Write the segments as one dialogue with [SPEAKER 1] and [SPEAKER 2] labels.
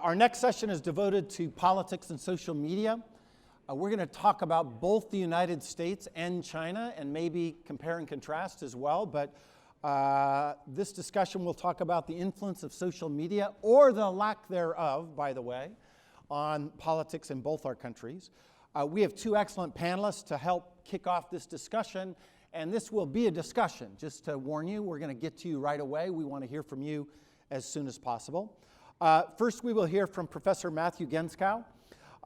[SPEAKER 1] Our next session is devoted to politics and social media. We're going to talk about both the United States and China, and maybe compare and contrast as well. But this discussion will talk about the influence of social media, or the lack thereof, by the way, on politics in both our countries. We have two excellent panelists to help kick off this discussion, and this will be a discussion. Just to warn you, we're going to get to you right away. We want to hear from you as soon as possible. First, we will hear from Professor Matthew Gentzkow.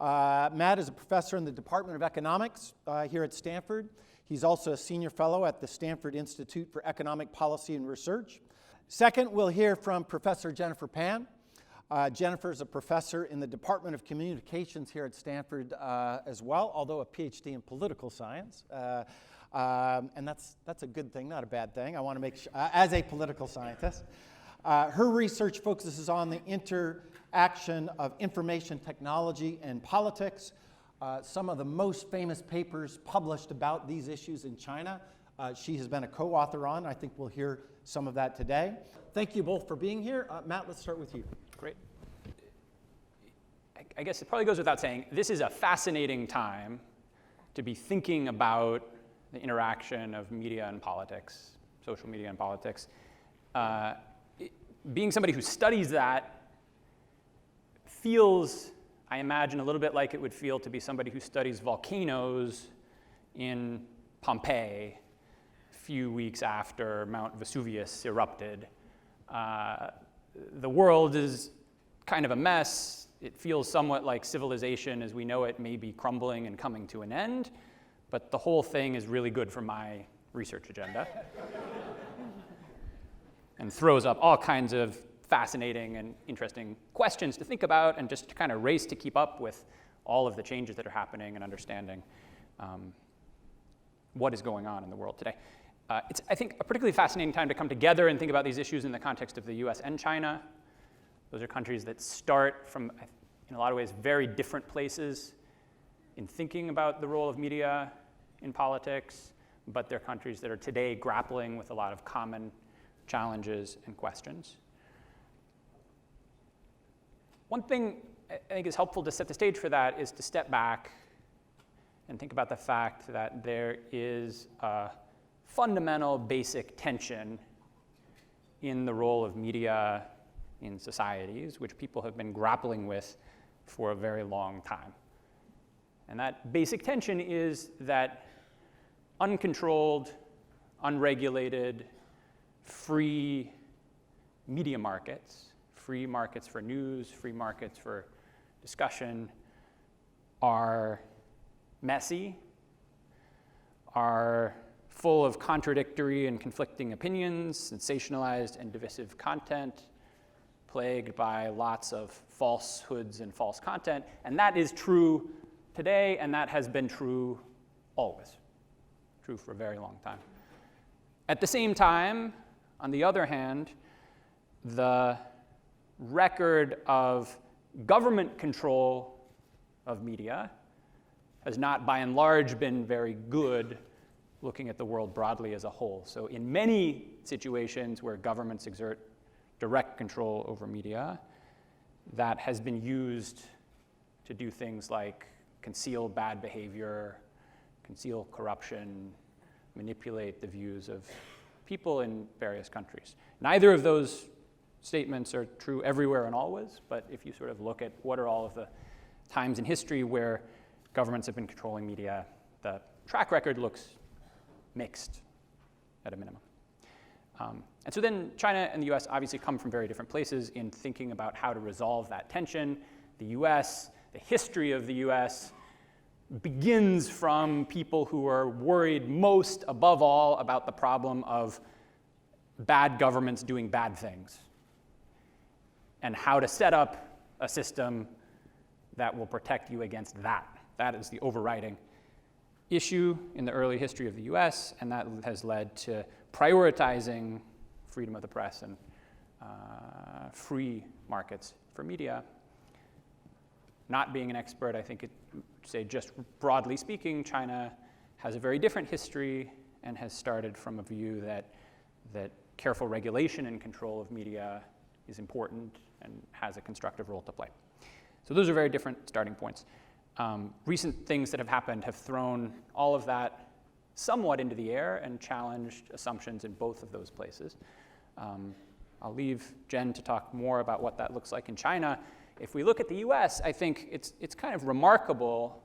[SPEAKER 1] Matt is a professor in the Department of Economics here at Stanford. He's also a senior fellow at the Stanford Institute for Economic Policy and Research. Second, we'll hear from Professor Jennifer Pan. Jennifer is a professor in the Department of Communications here at Stanford as well, although a PhD in political science. And that's a good thing, not a bad thing. I want to make sure, as a political scientist. Her research focuses on the interaction of information technology and politics. Some of the most famous papers published about these issues in China, she has been a co-author on. I think we'll hear some of that today. Thank you both for being here. Matt, let's start with you.
[SPEAKER 2] Great. I guess it probably goes without saying, this is a fascinating time to be thinking about the interaction of media and politics, social media and politics. Being somebody who studies that feels, I imagine, a little bit like it would feel to be somebody who studies volcanoes in Pompeii a few weeks after Mount Vesuvius erupted. The world is kind of a mess. It feels somewhat like civilization as we know it may be crumbling and coming to an end, but the whole thing is really good for my research agenda. And throws up all kinds of fascinating and interesting questions to think about, and just to kind of race to keep up with all of the changes that are happening and understanding what is going on in the world today. It's, I think, a particularly fascinating time to come together and think about these issues in the context of the US and China. Those are countries that start from, in a lot of ways, very different places in thinking about the role of media in politics, but they're countries that are today grappling with a lot of common challenges and questions. One thing I think is helpful to set the stage for that is to step back and think about the fact that there is a fundamental basic tension in the role of media in societies, which people have been grappling with for a very long time. And that basic tension is that uncontrolled, unregulated, free media markets, free markets for news, free markets for discussion, are messy, are full of contradictory and conflicting opinions, sensationalized and divisive content, plagued by lots of falsehoods and false content. And that is true today, and that has been true always, true for a very long time. At the same time, on the other hand, the record of government control of media has not, by and large, been very good looking at the world broadly as a whole. So in many situations where governments exert direct control over media, that has been used to do things like conceal bad behavior, conceal corruption, manipulate the views of people in various countries. Neither of those statements are true everywhere and always, but if you sort of look at what are all of the times in history where governments have been controlling media, the track record looks mixed at a minimum. And so then China and the US obviously come from very different places in thinking about how to resolve that tension. The US, the history of the US begins from people who are worried most above all about the problem of bad governments doing bad things and how to set up a system that will protect you against that. That is the overriding issue in the early history of the US, and that has led to prioritizing freedom of the press and free markets for media. Not being an expert, I think say just broadly speaking, China has a very different history and has started from a view that careful regulation and control of media is important and has a constructive role to play. So those are very different starting points. Recent things that have happened have thrown all of that somewhat into the air and challenged assumptions in both of those places. I'll leave Jen to talk more about what that looks like in China. If we look at the US, I think it's kind of remarkable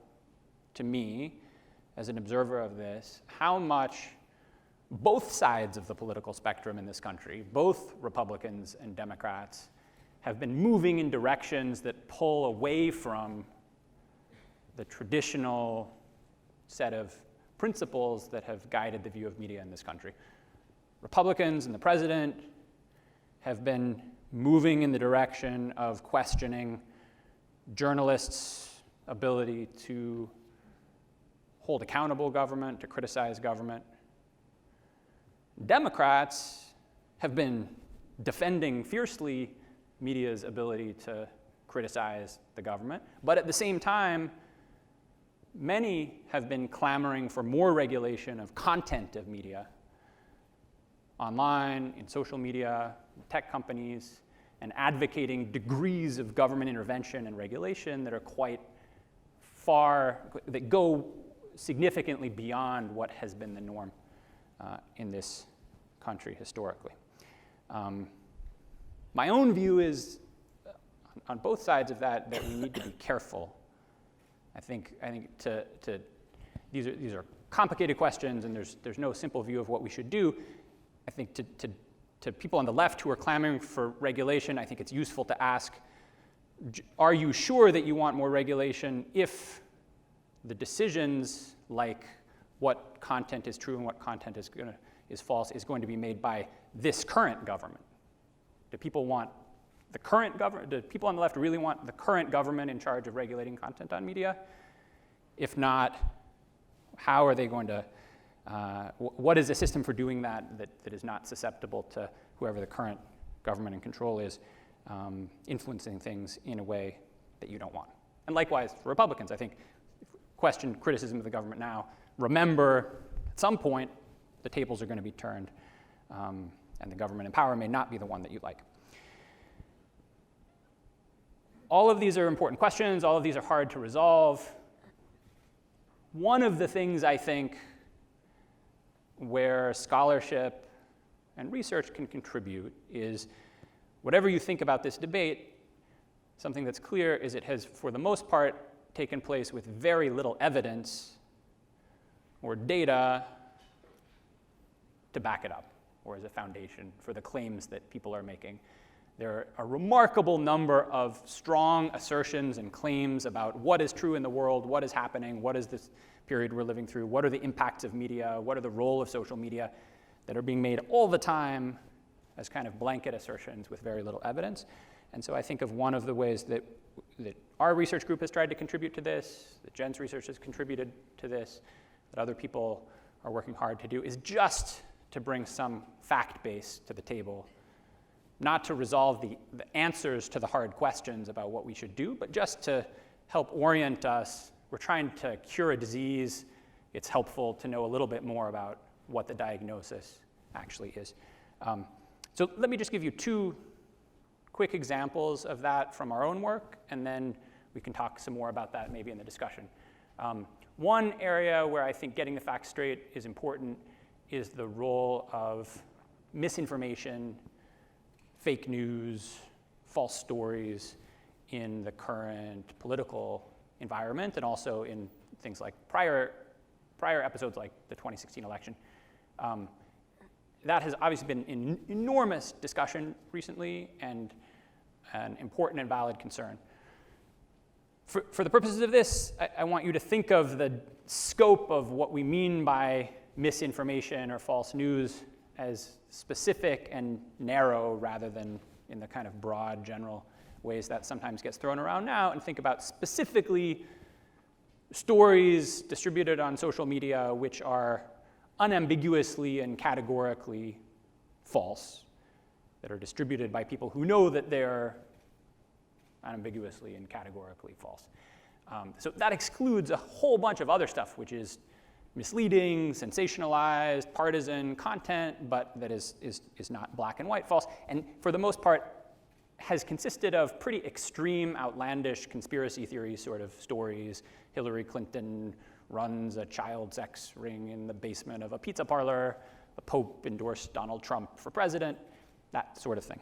[SPEAKER 2] to me, as an observer of this, how much both sides of the political spectrum in this country, both Republicans and Democrats, have been moving in directions that pull away from the traditional set of principles that have guided the view of media in this country. Republicans and the president have been moving in the direction of questioning journalists' ability to hold accountable government, to criticize government. Democrats have been defending fiercely media's ability to criticize the government, but at the same time, many have been clamoring for more regulation of content of media, online, in social media, tech companies, and advocating degrees of government intervention and regulation that are quite far, that go significantly beyond what has been the norm in this country historically. My own view is, on both sides of that we need to be careful. I think these are complicated questions, and there's no simple view of what we should do. I think to people on the left who are clamoring for regulation, I think it's useful to ask, are you sure that you want more regulation if the decisions, like what content is true and what content is false, is going to be made by this current government? Do people want the current government? Do people on the left really want the current government in charge of regulating content on media? If not, how are they going to, what is the system for doing that is not susceptible to whoever the current government in control is influencing things in a way that you don't want? And likewise, for Republicans, I think, question criticism of the government now, remember, at some point, the tables are going to be turned, and the government in power may not be the one that you like. All of these are important questions. All of these are hard to resolve. One of the things I think where scholarship and research can contribute is, whatever you think about this debate, something that's clear is it has, for the most part, taken place with very little evidence or data to back it up, or as a foundation for the claims that people are making. There are a remarkable number of strong assertions and claims about what is true in the world, what is happening, what is this period we're living through, what are the impacts of media, what are the role of social media, that are being made all the time as kind of blanket assertions with very little evidence. And so I think of one of the ways that our research group has tried to contribute to this, that Jen's research has contributed to this, that other people are working hard to do, is just to bring some fact base to the table, not to resolve the answers to the hard questions about what we should do, but just to help orient us. We're trying to cure a disease. It's helpful to know a little bit more about what the diagnosis actually is. So let me just give you two quick examples of that from our own work, and then we can talk some more about that maybe in the discussion. One area where I think getting the facts straight is important is the role of misinformation, fake news, false stories in the current political environment, and also in things like prior episodes like the 2016 election. That has obviously been an enormous discussion recently and an important and valid concern. For the purposes of this, I want you to think of the scope of what we mean by misinformation or false news as specific and narrow rather than in the kind of broad, general ways that sometimes gets thrown around now, and think about specifically stories distributed on social media which are unambiguously and categorically false, that are distributed by people who know that they're unambiguously and categorically false. So that excludes a whole bunch of other stuff, which is misleading, sensationalized, partisan content, but that is not black and white false, and for the most part has consisted of pretty extreme, outlandish conspiracy theory sort of stories. Hillary Clinton runs a child sex ring in the basement of a pizza parlor. The Pope endorsed Donald Trump for president, that sort of thing.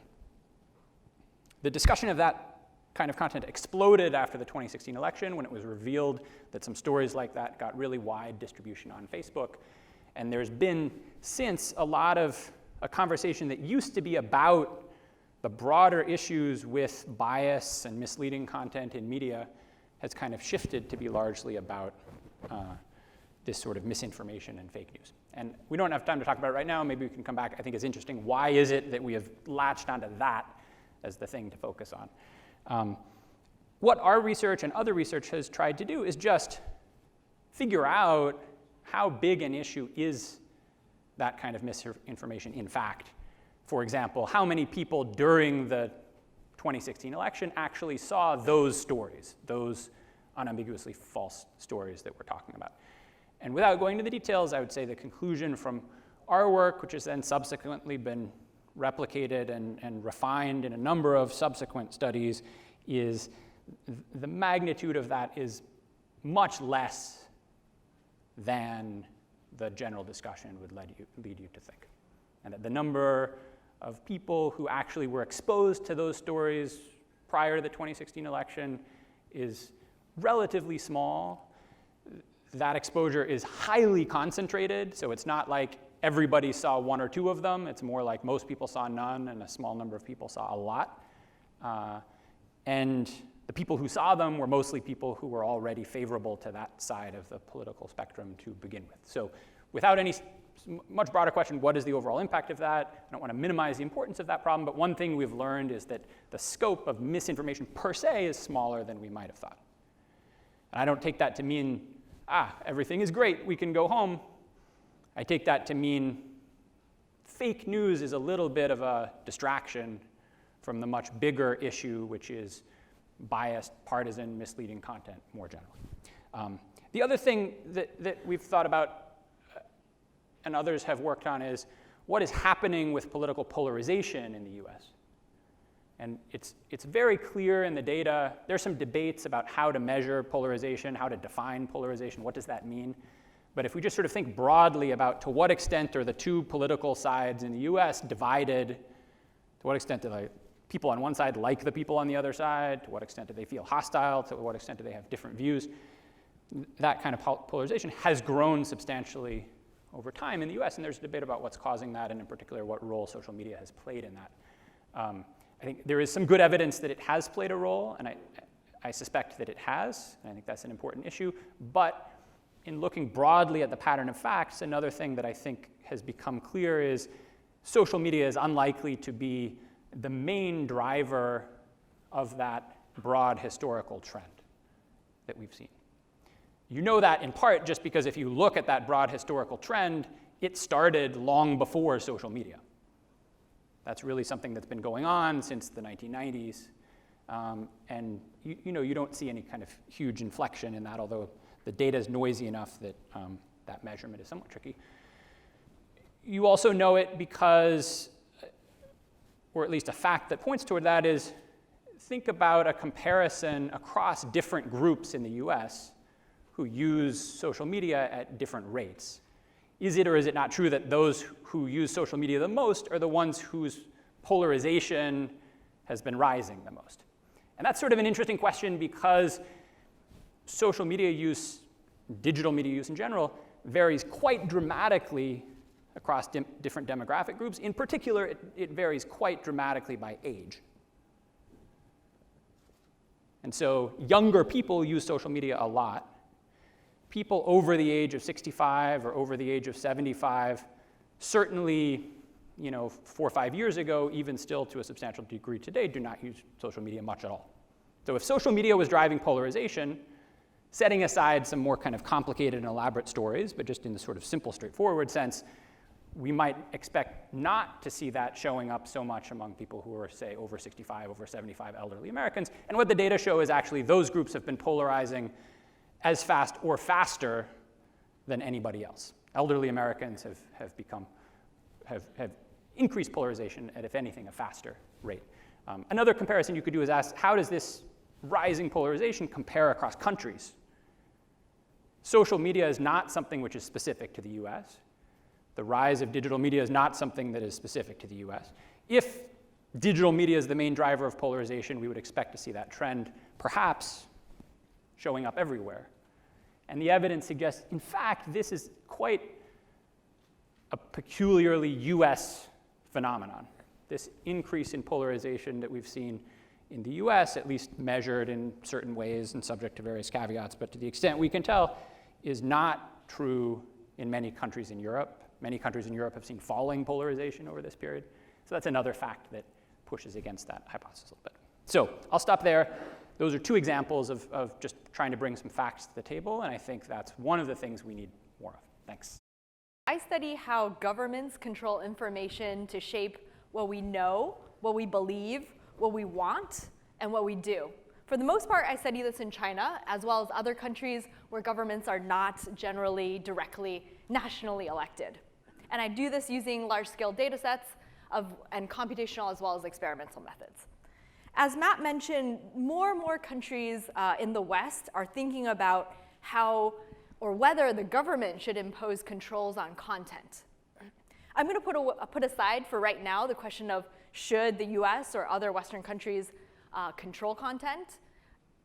[SPEAKER 2] The discussion of that kind of content exploded after the 2016 election when it was revealed that some stories like that got really wide distribution on Facebook. And there's been since a lot of a conversation that used to be about the broader issues with bias and misleading content in media has kind of shifted to be largely about this sort of misinformation and fake news. And we don't have time to talk about it right now. Maybe we can come back. I think it's interesting. Why is it that we have latched onto that as the thing to focus on? What our research and other research has tried to do is just figure out how big an issue is that kind of misinformation in fact. For example, how many people during the 2016 election actually saw those stories, those unambiguously false stories that we're talking about. And without going into the details, I would say the conclusion from our work, which has then subsequently been replicated and refined in a number of subsequent studies, is the magnitude of that is much less than the general discussion would lead you to think. And that the number of people who actually were exposed to those stories prior to the 2016 election is relatively small. That exposure is highly concentrated, so it's not like everybody saw one or two of them. It's more like most people saw none and a small number of people saw a lot. And the people who saw them were mostly people who were already favorable to that side of the political spectrum to begin with. So without any much broader question, what is the overall impact of that? I don't want to minimize the importance of that problem, but one thing we've learned is that the scope of misinformation per se is smaller than we might have thought. And I don't take that to mean, everything is great, we can go home. I take that to mean fake news is a little bit of a distraction from the much bigger issue, which is biased, partisan, misleading content more generally. The other thing that we've thought about and others have worked on is what is happening with political polarization in the US. And it's very clear in the data. There's some debates about how to measure polarization, how to define polarization, what does that mean? But if we just sort of think broadly about to what extent are the two political sides in the US divided, to what extent do people on one side like the people on the other side, to what extent do they feel hostile, to what extent do they have different views, that kind of polarization has grown substantially over time in the US, and there's a debate about what's causing that, and in particular what role social media has played in that. I think there is some good evidence that it has played a role, and I suspect that it has, and I think that's an important issue. But in looking broadly at the pattern of facts, another thing that I think has become clear is social media is unlikely to be the main driver of that broad historical trend that we've seen. You know that in part just because if you look at that broad historical trend, it started long before social media. That's really something that's been going on since the 1990s. And you don't see any kind of huge inflection in that, although the data is noisy enough that that measurement is somewhat tricky. You also know it because, or at least a fact that points toward that is, think about a comparison across different groups in the US who use social media at different rates. Is it or is it not true that those who use social media the most are the ones whose polarization has been rising the most? And that's sort of an interesting question because social media use, digital media use in general, varies quite dramatically across different demographic groups. In particular, it varies quite dramatically by age. And so younger people use social media a lot. People over the age of 65 or over the age of 75, certainly 4 or 5 years ago, even still to a substantial degree today, do not use social media much at all. So if social media was driving polarization, setting aside some more kind of complicated and elaborate stories, but just in the sort of simple, straightforward sense, we might expect not to see that showing up so much among people who are, say, over 65, over 75 elderly Americans. And what the data show is actually those groups have been polarizing as fast or faster than anybody else. Elderly Americans have increased polarization at, if anything, a faster rate. Another comparison you could do is ask, how does this rising polarization compare across countries? Social media is not something which is specific to the US. The rise of digital media is not something that is specific to the US. If digital media is the main driver of polarization, we would expect to see that trend perhaps showing up everywhere. And the evidence suggests, in fact, this is quite a peculiarly US phenomenon. This increase in polarization that we've seen in the US, at least measured in certain ways and subject to various caveats, but to the extent we can tell, is not true in many countries in Europe. Many countries in Europe have seen falling polarization over this period. So that's another fact that pushes against that hypothesis a little bit. So I'll stop there. Those are two examples of just trying to bring some facts to the table, and I think that's one of the things we need more of. Thanks.
[SPEAKER 3] I study how governments control information to shape what we know, what we believe, what we want, and what we do. For the most part, I study this in China, as well as other countries where governments are not generally directly nationally elected. And I do this using large-scale data sets and computational as well as experimental methods. As Matt mentioned, more and more countries in the West are thinking about how or whether the government should impose controls on content. I'm going to put aside for right now the question of should the US or other Western countries control content.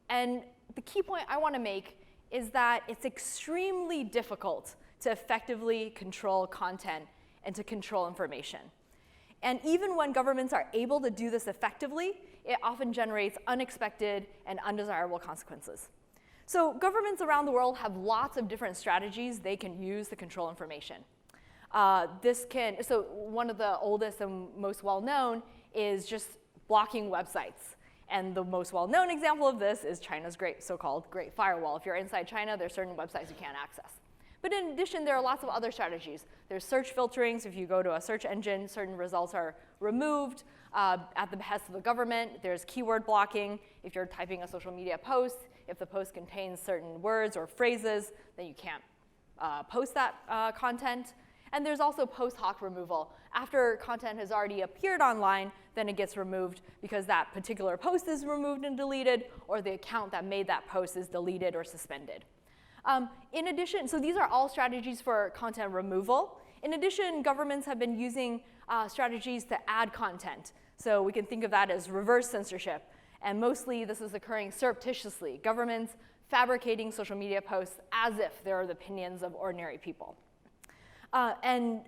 [SPEAKER 3] And the key point I want to make is that it's extremely difficult to effectively control content and to control information. And even when governments are able to do this effectively, it often generates unexpected and undesirable consequences. So governments around the world have lots of different strategies they can use to control information. So one of the oldest and most well-known is just blocking websites. And the most well-known example of this is China's so-called Great Firewall. If you're inside China, there are certain websites you can't access. But in addition, there are lots of other strategies. There's search filtering, so if you go to a search engine, certain results are removed at the behest of the government. There's keyword blocking. If you're typing a social media post, if the post contains certain words or phrases, then you can't post that content. And there's also post hoc removal. After content has already appeared online, then it gets removed because that particular post is removed and deleted, or the account that made that post is deleted or suspended. In addition, so these are all strategies for content removal. In addition, governments have been using strategies to add content. So we can think of that as reverse censorship. And mostly this is occurring surreptitiously, governments fabricating social media posts as if they're the opinions of ordinary people. And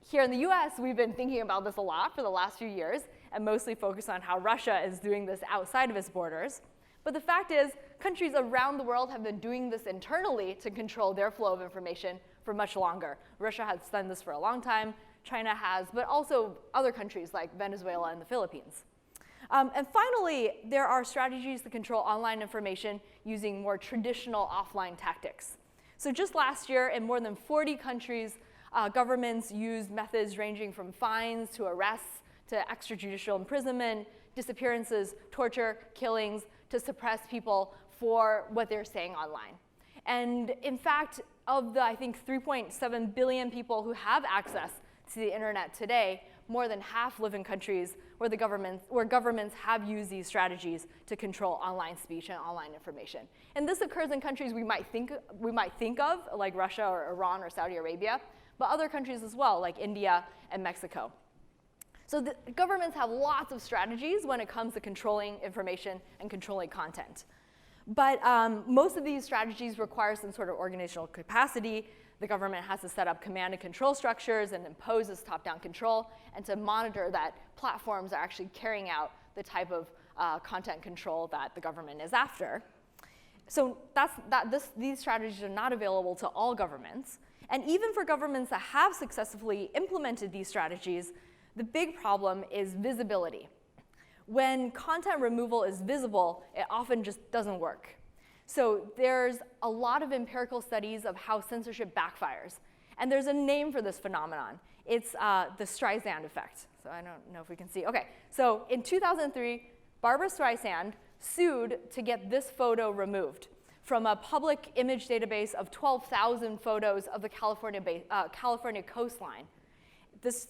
[SPEAKER 3] here in the US, we've been thinking about this a lot for the last few years, and mostly focused on how Russia is doing this outside of its borders. But the fact is, countries around the world have been doing this internally to control their flow of information for much longer. Russia has done this for a long time, China has, but also other countries like Venezuela and the Philippines. And finally, there are strategies to control online information using more traditional offline tactics. So just last year, in more than 40 countries, governments used methods ranging from fines to arrests to extrajudicial imprisonment, disappearances, torture, killings, to suppress people for what they're saying online. And in fact, of the, I think, 3.7 billion people who have access to the internet today, more than half live in countries where governments have used these strategies to control online speech and online information. And this occurs in countries we might think of, like Russia or Iran or Saudi Arabia, but other countries as well, like India and Mexico. So the governments have lots of strategies when it comes to controlling information and controlling content. But most of these strategies require some sort of organizational capacity. The government has to set up command and control structures and impose this top-down control, and to monitor that platforms are actually carrying out the type of content control that the government is after. So these strategies are not available to all governments. And even for governments that have successfully implemented these strategies, the big problem is visibility. When content removal is visible, it often just doesn't work. So there's a lot of empirical studies of how censorship backfires. And there's a name for this phenomenon. It's the Streisand effect. So I don't know if we can see. OK, so in 2003, Barbara Streisand sued to get this photo removed from a public image database of 12,000 photos of the California coastline. This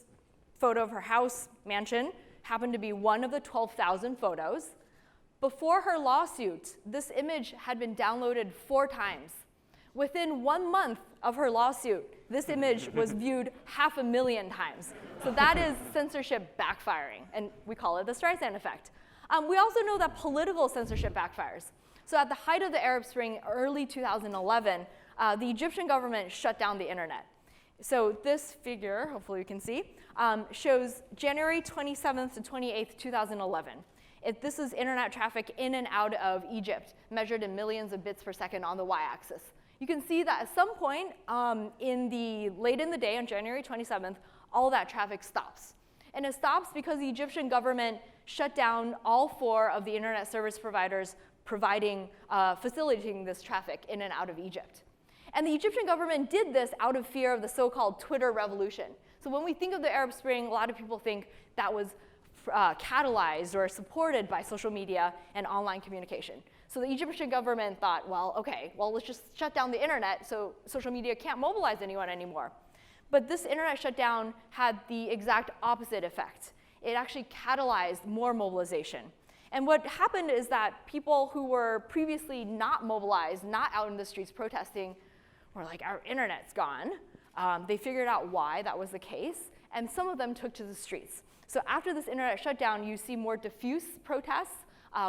[SPEAKER 3] photo of her house mansion happened to be one of the 12,000 photos. Before her lawsuit, this image had been downloaded 4 times. Within 1 month of her lawsuit, this image was viewed 500,000 times. So that is censorship backfiring, and we call it the Streisand effect. We also know that political censorship backfires. So at the height of the Arab Spring, early 2011, the Egyptian government shut down the internet. So this figure, hopefully you can see, shows January 27th to 28th, 2011. This is internet traffic in and out of Egypt, measured in millions of bits per second on the y-axis. You can see that at some point late in the day on January 27th, all that traffic stops. And it stops because the Egyptian government shut down all 4 of the internet service providers facilitating this traffic in and out of Egypt. And the Egyptian government did this out of fear of the so-called Twitter revolution. So when we think of the Arab Spring, a lot of people think that was catalyzed or supported by social media and online communication. So the Egyptian government thought, well, okay, let's just shut down the internet so social media can't mobilize anyone anymore. But this internet shutdown had the exact opposite effect. It actually catalyzed more mobilization. And what happened is that people who were previously not mobilized, not out in the streets protesting, were like, our internet's gone. They figured out why that was the case, and some of them took to the streets. So after this internet shutdown, you see more diffuse protests,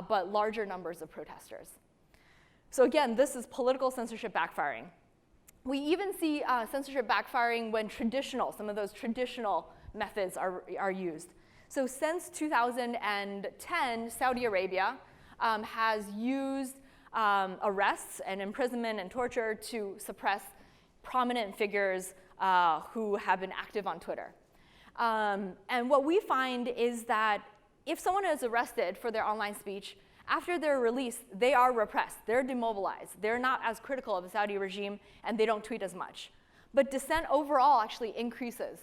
[SPEAKER 3] but larger numbers of protesters. So again, this is political censorship backfiring. We even see censorship backfiring when some of those traditional methods are used. So since 2010, Saudi Arabia has used arrests and imprisonment and torture to suppress prominent figures who have been active on Twitter. And what we find is that if someone is arrested for their online speech, after they're released, they are repressed. They're demobilized. They're not as critical of the Saudi regime, and they don't tweet as much. But dissent overall actually increases.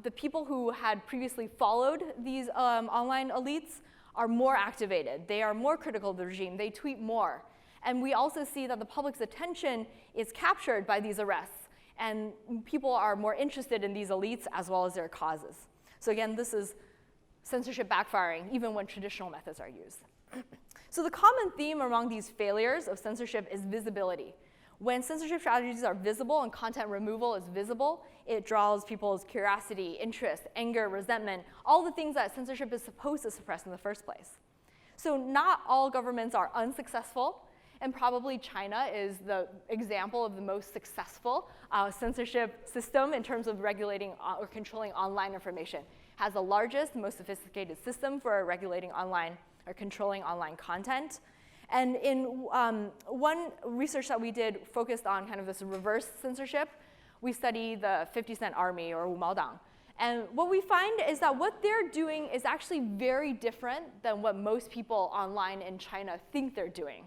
[SPEAKER 3] The people who had previously followed these online elites are more activated. They are more critical of the regime. They tweet more. And we also see that the public's attention is captured by these arrests, and people are more interested in these elites as well as their causes. So again, this is censorship backfiring, even when traditional methods are used. So the common theme among these failures of censorship is visibility. When censorship strategies are visible and content removal is visible, it draws people's curiosity, interest, anger, resentment, all the things that censorship is supposed to suppress in the first place. So not all governments are unsuccessful, and probably China is the example of the most successful censorship system in terms of regulating or controlling online information. It has the largest, most sophisticated system for regulating online or controlling online content. And in one research that we did focused on kind of this reverse censorship, we studied the 50 Cent Army, or Wumaodang. And what we find is that what they're doing is actually very different than what most people online in China think they're doing.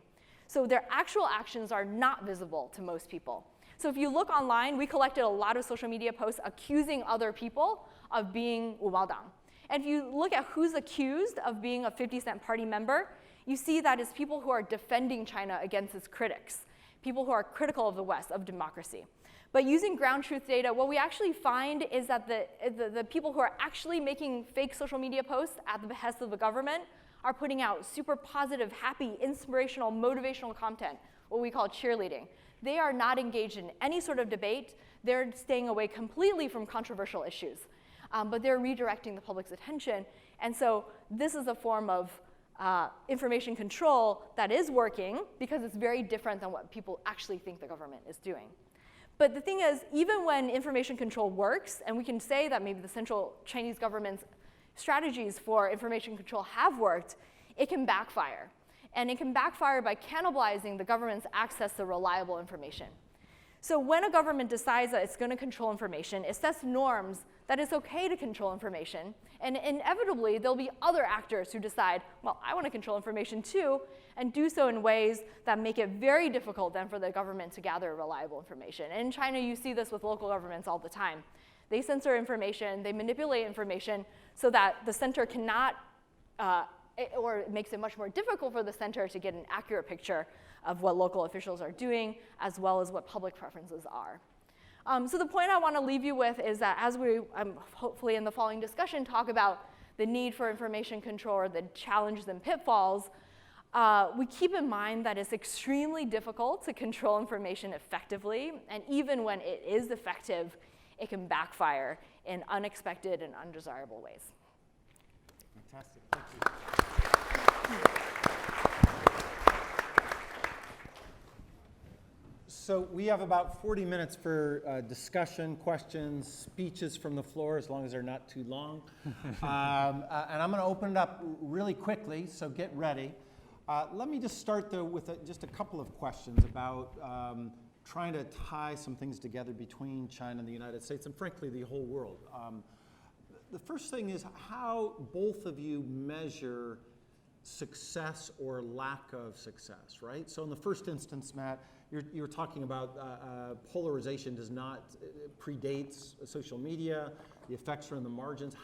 [SPEAKER 3] So their actual actions are not visible to most people. So if you look online, we collected a lot of social media posts accusing other people of being Wumaodang. And if you look at who's accused of being a 50 Cent Party member, you see that it's people who are defending China against its critics, people who are critical of the West, of democracy. But using ground truth data, what we actually find is that the people who are actually making fake social media posts at the behest of the government are putting out super positive, happy, inspirational, motivational content, what we call cheerleading. They are not engaged in any sort of debate. They're staying away completely from controversial issues. But they're redirecting the public's attention. And so this is a form of information control that is working because it's very different than what people actually think the government is doing. But the thing is, even when information control works, and we can say that maybe the central Chinese government's strategies for information control have worked, it can backfire. And it can backfire by cannibalizing the government's access to reliable information. So when a government decides that it's going to control information, it sets norms that it's okay to control information. And inevitably, there'll be other actors who decide, well, I want to control information too, and do so in ways that make it very difficult then for the government to gather reliable information. And in China, you see this with local governments all the time. They censor information, they manipulate information so that the center cannot, or it makes it much more difficult for the center to get an accurate picture of what local officials are doing, as well as what public preferences are. So the point I want to leave you with is that as we, hopefully in the following discussion, talk about the need for information control or the challenges and pitfalls, we keep in mind that it's extremely difficult to control information effectively, and even when it is effective, it can backfire in unexpected and undesirable ways.
[SPEAKER 1] Fantastic, thank you. So we have about 40 minutes for discussion, questions, speeches from the floor, as long as they're not too long. And I'm going to open it up really quickly, so get ready. Let me just start, though, with just a couple of questions about trying to tie some things together between China and the United States, and frankly, the whole world. The first thing is how both of you measure success or lack of success, right? So in the first instance, Matt, you're talking about polarization does not predates social media, the effects are in the margins.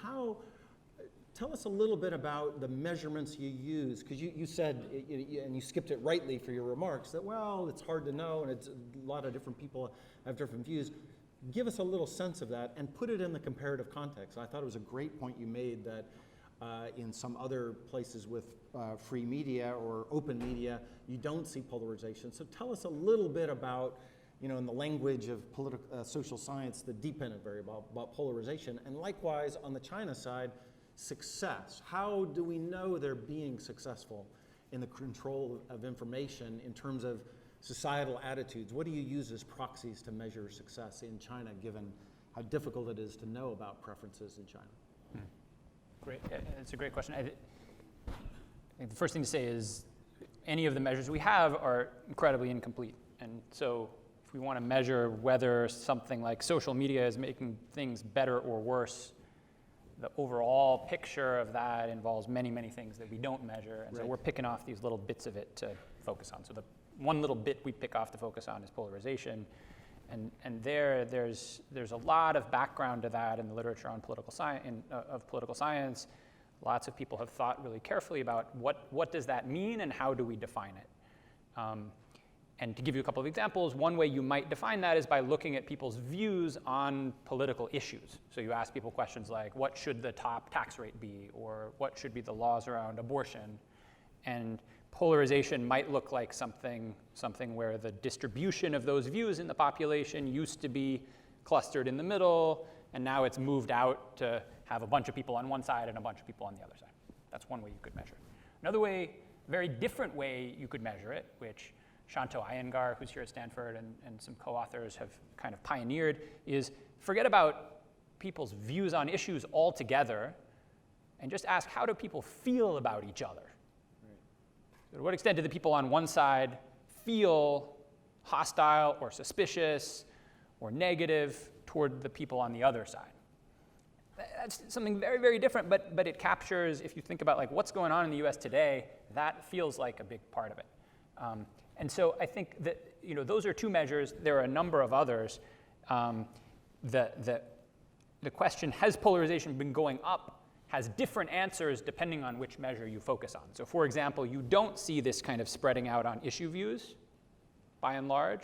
[SPEAKER 1] Tell us a little bit about the measurements you use, because you said, and you skipped it rightly for your remarks, that, well, it's hard to know, and it's a lot of different people have different views. Give us a little sense of that, and put it in the comparative context. I thought it was a great point you made that in some other places with free media or open media, you don't see polarization. So tell us a little bit about, in the language of social science, the dependent variable about polarization, and likewise on the China side, success. How do we know they're being successful in the control of information in terms of societal attitudes? What do you use as proxies to measure success in China, given how difficult it is to know about preferences in China?
[SPEAKER 2] Great, it's a great question. I think the first thing to say is any of the measures we have are incredibly incomplete. And so if we want to measure whether something like social media is making things better or worse, the overall picture of that involves many, many things that we don't measure. And so we're picking off these little bits of it to focus on. So the one little bit we pick off to focus on is polarization. And there's a lot of background to that in the literature on political science. Lots of people have thought really carefully about what does that mean and how do we define it. And to give you a couple of examples, one way you might define that is by looking at people's views on political issues. So you ask people questions like, what should the top tax rate be? Or what should be the laws around abortion? And polarization might look like something where the distribution of those views in the population used to be clustered in the middle, and now it's moved out to have a bunch of people on one side and a bunch of people on the other side. That's one way you could measure it. Another way, very different way you could measure it, which Shanto Iyengar, who's here at Stanford, and some co-authors have kind of pioneered, is forget about people's views on issues altogether and just ask, how do people feel about each other? To what extent do the people on one side feel hostile or suspicious or negative toward the people on the other side? That's something very, very different, but it captures, if you think about like what's going on in the US today, that feels like a big part of it. And so I think that those are two measures. There are a number of others. The question, has polarization been going up, has different answers depending on which measure you focus on. So for example, you don't see this kind of spreading out on issue views, by and large,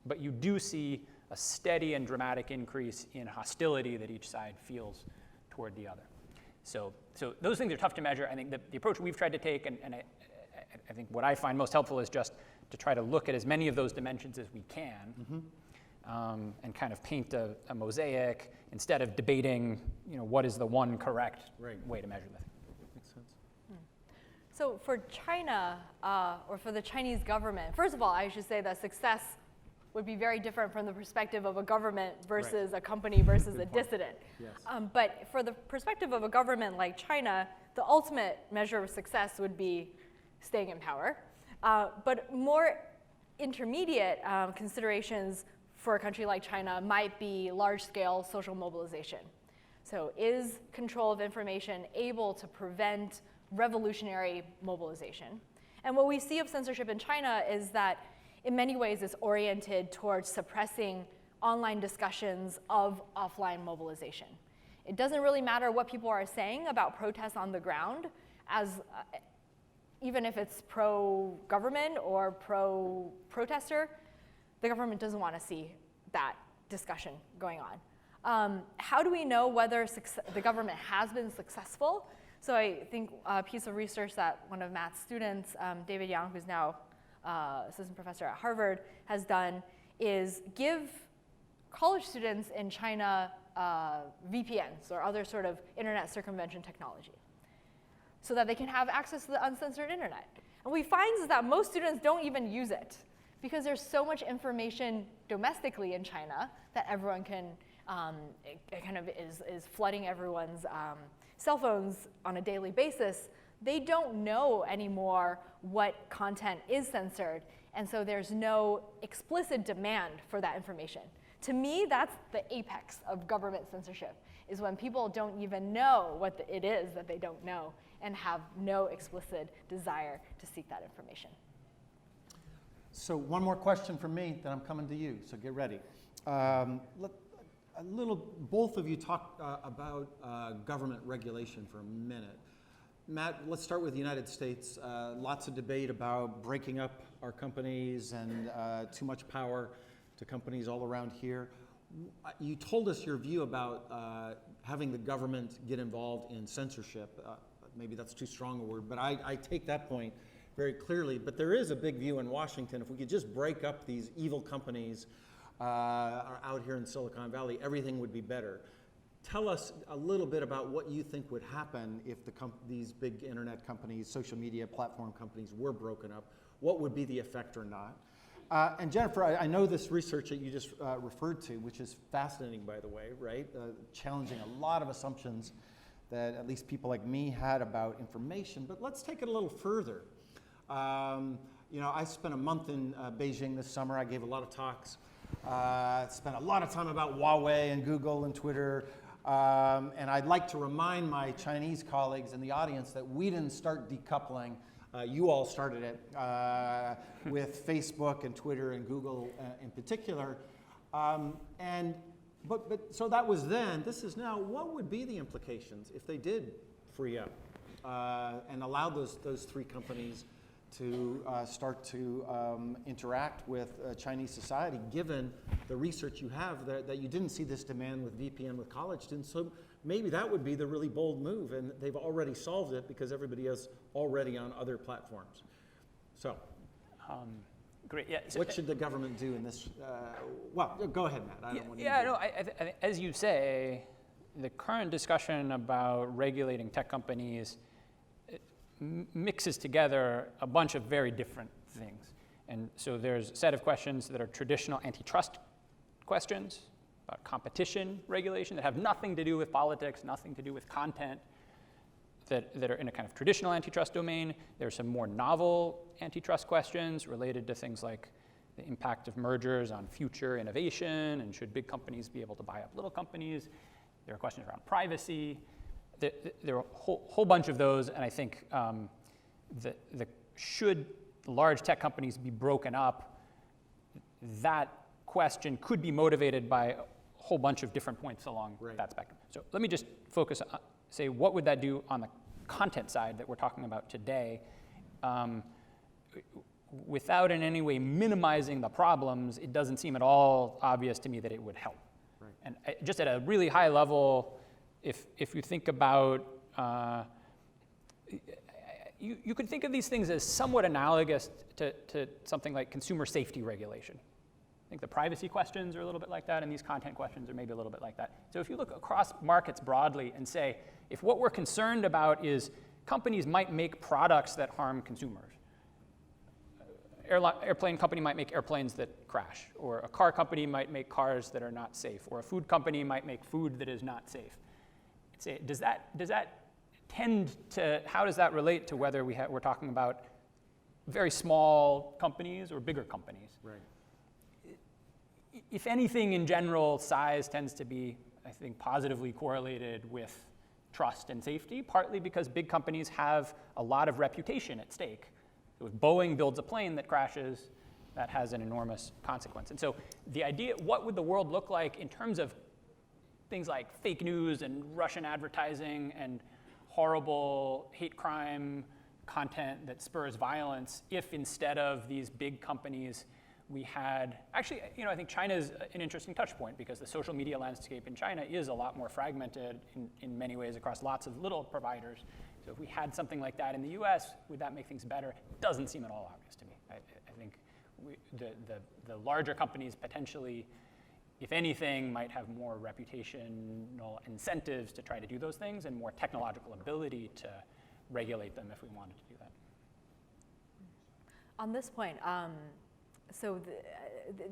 [SPEAKER 2] but you do see a steady and dramatic increase in hostility that each side feels toward the other. So those things are tough to measure. I think the approach we've tried to take, and I think what I find most helpful is just to try to look at as many of those dimensions as we can, and kind of paint a mosaic instead of debating, what is the one correct way to measure that.
[SPEAKER 1] Makes sense.
[SPEAKER 3] So for China, or for the Chinese government, first of all, I should say that success would be very different from the perspective of a government versus a company versus a dissident.
[SPEAKER 1] Yes.
[SPEAKER 3] But for the perspective of a government like China, the ultimate measure of success would be staying in power. But more intermediate considerations for a country like China might be large-scale social mobilization. So is control of information able to prevent revolutionary mobilization? And what we see of censorship in China is that in many ways it's oriented towards suppressing online discussions of offline mobilization. It doesn't really matter what people are saying about protests on the ground, as even if it's pro-government or pro-protester, the government doesn't want to see that discussion going How do we know whether the government has been successful? So I think a piece of research that one of Matt's students, David Yang, who's now assistant professor at Harvard, has done is give college students in China VPNs or other sort of internet circumvention technology so that they can have access to the uncensored internet. And what we find is that most students don't even use it because there's so much information domestically in China that everyone can, it kind of is flooding everyone's cell phones on a daily basis. They don't know anymore what content is censored, and so there's no explicit demand for that information. To me, that's the apex of government censorship, is when people don't even know what it is that they don't know and have no explicit desire to seek that information.
[SPEAKER 1] So one more question from me, then I'm coming to you, so get ready. Both of you talk about government regulation for a minute. Matt, let's start with the United States. Lots of debate about breaking up our companies and too much power to companies all around here. You told us your view about having the government get involved in censorship. Maybe that's too strong a word, but I take that point very clearly. But there is a big view in Washington. If we could just break up these evil companies out here in Silicon Valley, everything would be better. Tell us a little bit about what you think would happen if these big internet companies, social media platform companies were broken up. What would be the effect or not? And Jennifer, I know this research that you just referred to, which is fascinating, by the way, right? Challenging a lot of assumptions that at least people like me had about information. But let's take it a little further. I spent a month in Beijing this summer. I gave a lot of talks. Spent a lot of time about Huawei and Google and Twitter. And I'd like to remind my Chinese colleagues in the audience that we didn't start decoupling. You all started it with Facebook and Twitter and Google in particular. So that was then. This is now. What would be the implications if they did free up and allow those three companies to start to interact with Chinese society, given the research you have that you didn't see this demand with VPN with college students? So maybe that would be the really bold move, and they've already solved it because everybody is already on other platforms. So,
[SPEAKER 2] great. Yeah. So,
[SPEAKER 1] what should the government do in this? Well, go ahead, Matt. I don't want to.
[SPEAKER 2] Yeah. No. I think, as you say, the current discussion about regulating tech companies mixes together a bunch of very different things. And so there's a set of questions that are traditional antitrust questions about competition regulation that have nothing to do with politics, nothing to do with content, that are in a kind of traditional antitrust domain. There's some more novel antitrust questions related to things like the impact of mergers on future innovation, and should big companies be able to buy up little companies. There are questions around privacy. There are a whole bunch of those, and I think should large tech companies be broken up, that question could be motivated by a whole bunch of different points along that spectrum. So let me just focus on, say, what would that do on the content side that we're talking about today, without in any way minimizing the problems. It doesn't seem at all obvious to me that it would help. Right. And just at a really high level, if you think about, you could think of these things as somewhat analogous to something like consumer safety regulation. I think the privacy questions are a little bit like that, and these content questions are maybe a little bit like that. So if you look across markets broadly and say, if what we're concerned about is companies might make products that harm consumers, airplane company might make airplanes that crash, or a car company might make cars that are not safe, or a food company might make food that is not safe. Does that tend to, how does that relate to whether we're talking about very small companies or bigger companies?
[SPEAKER 1] Right.
[SPEAKER 2] If anything, in general, size tends to be, I think, positively correlated with trust and safety, partly because big companies have a lot of reputation at stake. So if Boeing builds a plane that crashes, that has an enormous consequence. And so the idea, what would the world look like in terms of things like fake news and Russian advertising and horrible hate crime content that spurs violence, if instead of these big companies, we had, actually, I think China is an interesting touch point because the social media landscape in China is a lot more fragmented in many ways across lots of little providers. So if we had something like that in the US, would that make things better? It doesn't seem at all obvious to me. I think the larger companies potentially, if anything, might have more reputational incentives to try to do those things and more technological ability to regulate them if we wanted to do that.
[SPEAKER 3] On this point,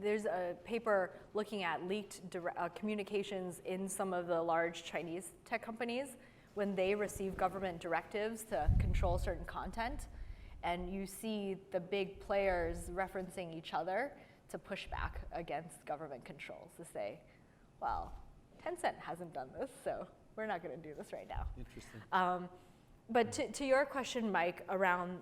[SPEAKER 3] there's a paper looking at leaked communications in some of the large Chinese tech companies when they receive government directives to control certain content. And you see the big players referencing each other to push back against government controls to say, well, Tencent hasn't done this, so we're not going to do this right now.
[SPEAKER 1] Interesting.
[SPEAKER 3] But to your question, Mike, around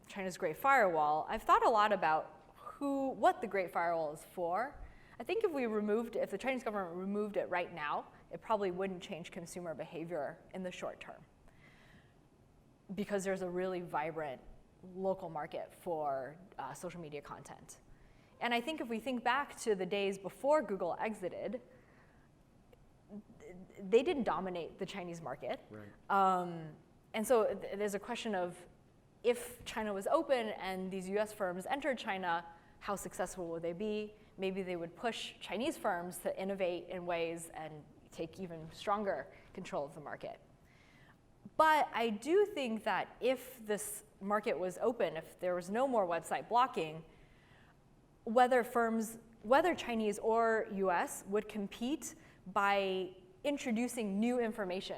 [SPEAKER 3] China's Great Firewall, I've thought a lot about what the Great Firewall is for. I think if the Chinese government removed it right now, it probably wouldn't change consumer behavior in the short term because there's a really vibrant local market for social media content. And I think if we think back to the days before Google exited, they didn't dominate the Chinese market.
[SPEAKER 1] Right.
[SPEAKER 3] And so there's a question of if China was open and these US firms entered China, how successful would they be? Maybe they would push Chinese firms to innovate in ways and take even stronger control of the market. But I do think that if this market was open, if there was no more website blocking, whether Chinese or US would compete by introducing new information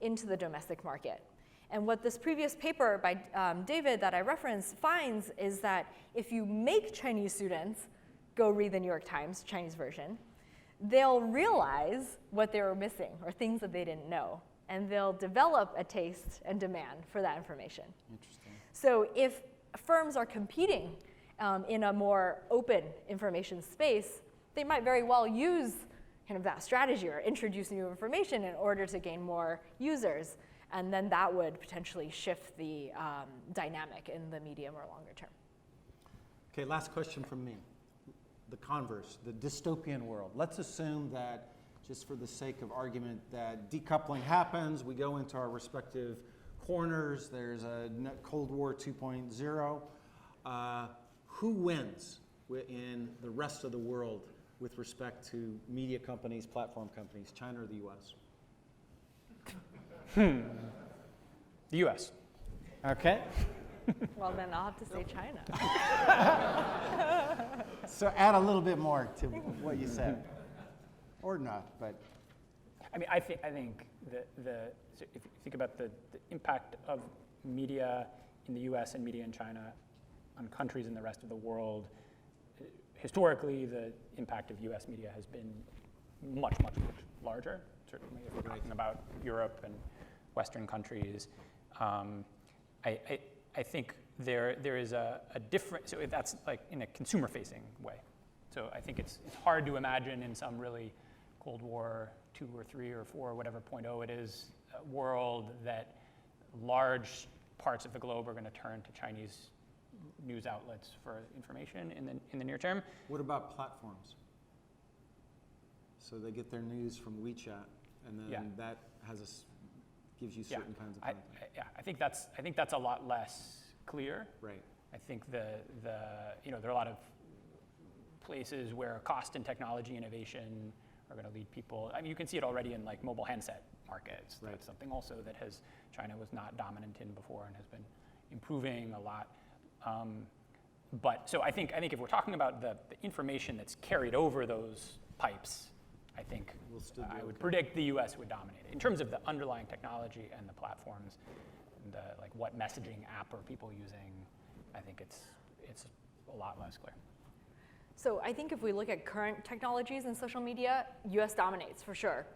[SPEAKER 3] into the domestic market. And what this previous paper by David that I referenced finds is that if you make Chinese students go read the New York Times, Chinese version, they'll realize what they were missing or things that they didn't know. And they'll develop a taste and demand for that information.
[SPEAKER 1] Interesting.
[SPEAKER 3] So if firms are competing in a more open information space, they might very well use kind of that strategy or introduce new information in order to gain more users. And then that would potentially shift the dynamic in the medium or longer term.
[SPEAKER 1] Okay, last question from me. The converse, the dystopian world. Let's assume that, just for the sake of argument, that decoupling happens, we go into our respective corners, there's a Cold War 2.0. Who wins in the rest of the world with respect to media companies, platform companies, China or the US?
[SPEAKER 2] The US.
[SPEAKER 1] Okay.
[SPEAKER 3] Well, then I'll have to say China.
[SPEAKER 1] So add a little bit more to what you said. Or not, but.
[SPEAKER 2] I mean, I think so if you think about the impact of media in the US and media in China on countries in the rest of the world, historically, the impact of US media has been much, much, much larger, certainly if we're talking about Europe and Western countries. I think there is a different, so that's like in a consumer-facing way. So I think it's hard to imagine in some really Cold War 2 or 3 or 4, whatever 0.0 it is, world that large parts of the globe are going to turn to Chinese news outlets for information in the near term.
[SPEAKER 1] What about platforms? So they get their news from WeChat, and then that gives you certain kinds of content.
[SPEAKER 2] I think that's a lot less clear.
[SPEAKER 1] Right.
[SPEAKER 2] I think there are a lot of places where cost and technology innovation are going to lead people. I mean, you can see it already in like mobile handset markets.
[SPEAKER 1] Right.
[SPEAKER 2] That's something also that China was not dominant in before and has been improving a lot. But so I think if we're talking about the information that's carried over those pipes, I think I would predict the US would dominate it. In terms of the underlying technology and the platforms, and like what messaging app are people using, I think it's a lot less clear.
[SPEAKER 3] So I think if we look at current technologies in social media, US dominates for sure.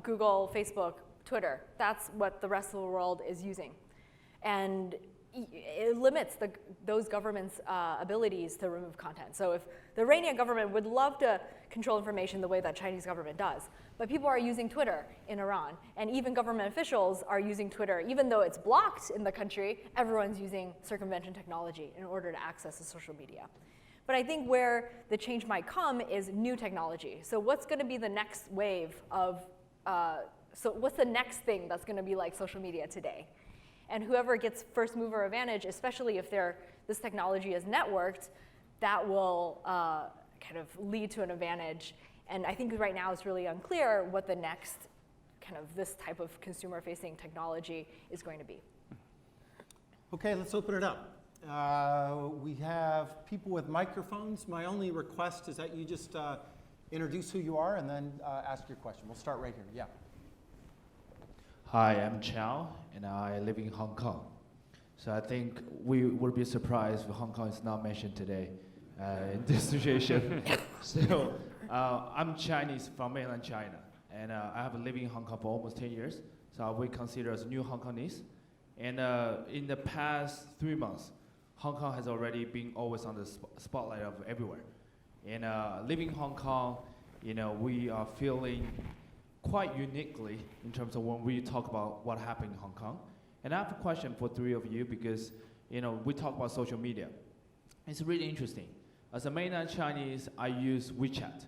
[SPEAKER 3] Google, Facebook, Twitter, that's what the rest of the world is using. And it limits those governments' abilities to remove content. So if the Iranian government would love to control information the way that Chinese government does, but people are using Twitter in Iran, and even government officials are using Twitter. Even though it's blocked in the country, everyone's using circumvention technology in order to access the social media. But I think where the change might come is new technology. So what's going to be the next wave of, so what's the next thing that's going to be like social media today? And whoever gets first mover advantage, especially if this technology is networked, that will kind of lead to an advantage. And I think right now it's really unclear what the next kind of this type of consumer-facing technology is going to be.
[SPEAKER 1] Okay, let's open it up. We have people with microphones. My only request is that you just introduce who you are and then ask your question. We'll start right here. Yeah.
[SPEAKER 4] Hi, I'm Chow, and I live in Hong Kong. So I think we will be surprised if Hong Kong is not mentioned today in this situation. So I'm Chinese from mainland China, and I have been living in Hong Kong for almost 10 years. So we consider as new Hong Kongese. And in the past 3 months, Hong Kong has already been always on the spotlight of everywhere. And living in Hong Kong, we are feeling quite uniquely in terms of when we talk about what happened in Hong Kong. And I have a question for three of you because, we talk about social media. It's really interesting. As a mainland Chinese, I use WeChat.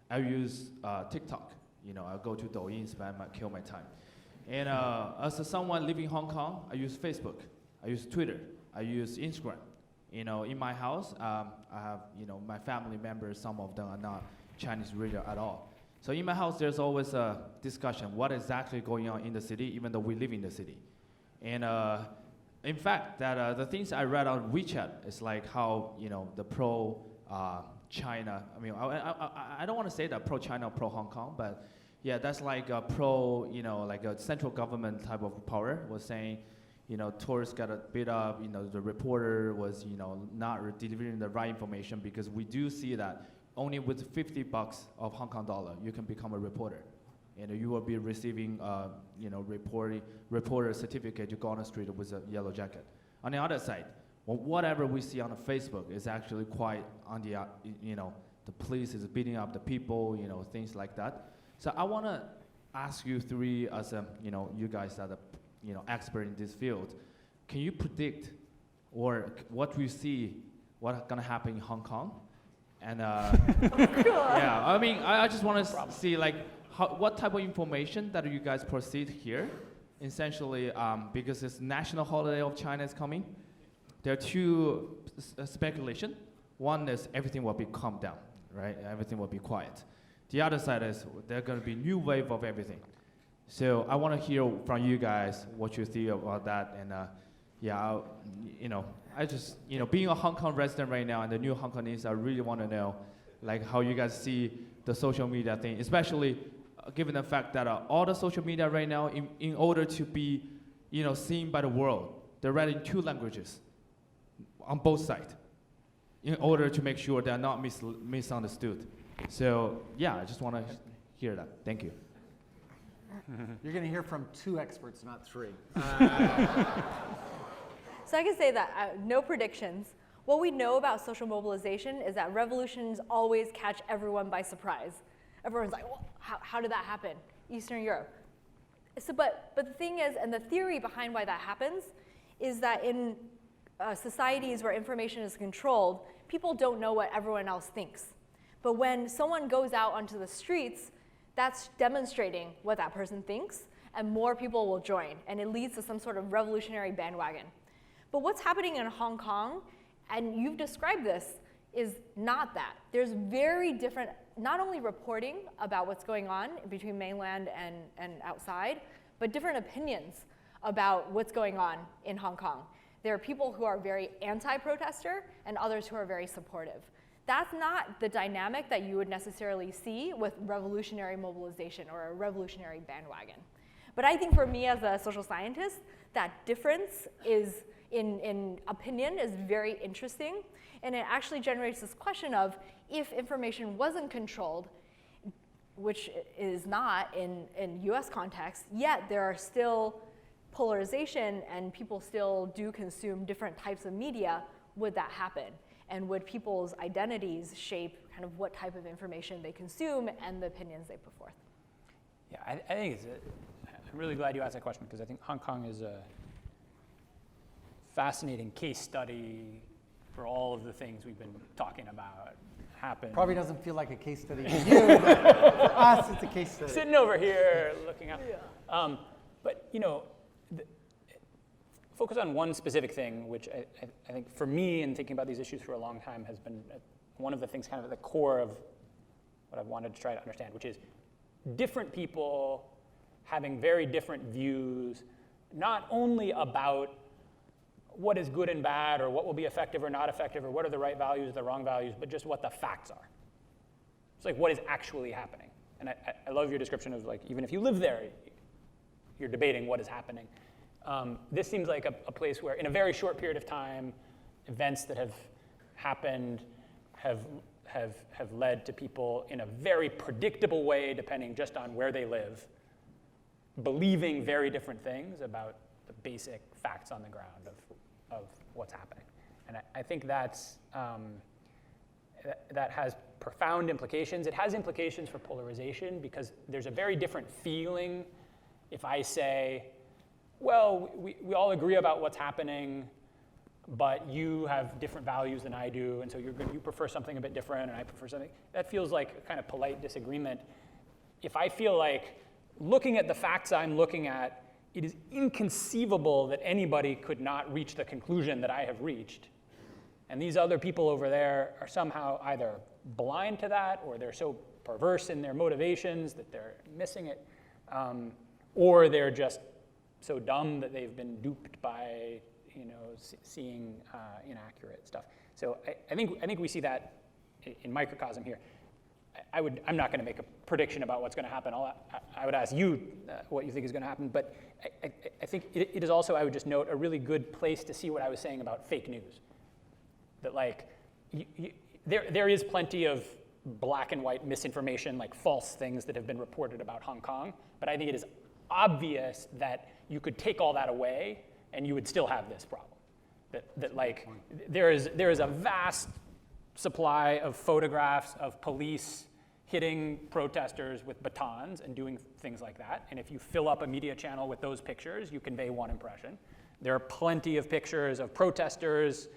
[SPEAKER 4] I use TikTok. I go to Douyin, kill my time. And as someone living in Hong Kong, I use Facebook. I use Twitter. I use Instagram. In my house, I have, my family members, some of them are not Chinese reader at all. So in my house, there's always a discussion, what is actually going on in the city, even though we live in the city. And in fact, that the things I read on WeChat is like how, the pro-China, I don't want to say that pro-China or pro-Hong Kong, but yeah, that's like a like a central government type of power was saying, tourists got beat up, the reporter was, not delivering the right information because we do see that only with $50 of Hong Kong dollar, you can become a reporter. And you will be receiving, reporter certificate to go on the street with a yellow jacket. On the other side, whatever we see on the Facebook is actually quite on the, the police is beating up the people, things like that. So I want to ask you three as, you guys are the, expert in this field. Can you predict or what we see, what's going to happen in Hong Kong? And yeah, I just want to see like what type of information that you guys proceed here. Essentially, because it's National Holiday of China is coming, there are two speculation. One is everything will be calmed down, right? Everything will be quiet. The other side is there's going to be new wave of everything. So I want to hear from you guys what you think about that. And I just, being a Hong Kong resident right now and the new Hong Kongese, I really want to know like how you guys see the social media thing, especially given the fact that all the social media right now, in order to be, seen by the world, they're read in 2 languages on both sides in order to make sure they're not misunderstood. So yeah, I just want to hear that. Thank you.
[SPEAKER 1] You're going to hear from 2 experts, not 3.
[SPEAKER 3] So I can say that no predictions. What we know about social mobilization is that revolutions always catch everyone by surprise. Everyone's like, well, how did that happen? Eastern Europe. So, but the thing is, and the theory behind why that happens, is that in societies where information is controlled, people don't know what everyone else thinks. But when someone goes out onto the streets, that's demonstrating what that person thinks, and more people will join, and it leads to some sort of revolutionary bandwagon. But what's happening in Hong Kong, and you've described this, is not that. There's very different, not only reporting about what's going on between mainland and outside, but different opinions about what's going on in Hong Kong. There are people who are very anti-protester and others who are very supportive. That's not the dynamic that you would necessarily see with revolutionary mobilization or a revolutionary bandwagon. But I think for me as a social scientist, that difference is in opinion is very interesting. And it actually generates this question of if information wasn't controlled, which is not in US context, yet there are still polarization and people still do consume different types of media, would that happen? And would people's identities shape kind of what type of information they consume and the opinions they put forth?
[SPEAKER 2] Yeah, I think I'm really glad you asked that question because I think Hong Kong is a fascinating case study for all of the things we've been talking about happen.
[SPEAKER 1] Probably doesn't feel like a case study to you, but for us, it's a case study.
[SPEAKER 2] Sitting over here, looking out. Yeah. But focus on one specific thing, which I think for me in thinking about these issues for a long time has been one of the things kind of at the core of what I've wanted to try to understand, which is different people having very different views, not only about what is good and bad, or what will be effective or not effective, or what are the right values, the wrong values, but just what the facts are. It's like what is actually happening. And I love your description of like, even if you live there, you're debating what is happening. This seems like a place where in a very short period of time, events that have happened have led to people in a very predictable way, depending just on where they live, believing very different things about the basic facts on the ground of what's happening. And I think that's, that has profound implications. It has implications for polarization because there's a very different feeling if I say, well, we all agree about what's happening, but you have different values than I do, and so you prefer something a bit different, and I prefer something. That feels like a kind of polite disagreement. If I feel like looking at the facts I'm looking at, it is inconceivable that anybody could not reach the conclusion that I have reached, and these other people over there are somehow either blind to that, or they're so perverse in their motivations that they're missing it, or they're just so dumb that they've been duped by seeing inaccurate stuff. So I think we see that in microcosm here. I'm not going to make a prediction about what's going to happen. I would ask you what you think is going to happen. But I think it is also, I would just note, a really good place to see what I was saying about fake news. That like, there is plenty of black and white misinformation, like false things that have been reported about Hong Kong. But I think it is obvious that you could take all that away and you would still have this problem. That like, there is a vast supply of photographs of police hitting protesters with batons and doing things like that. And if you fill up a media channel with those pictures, you convey one impression. There are plenty of pictures of protesters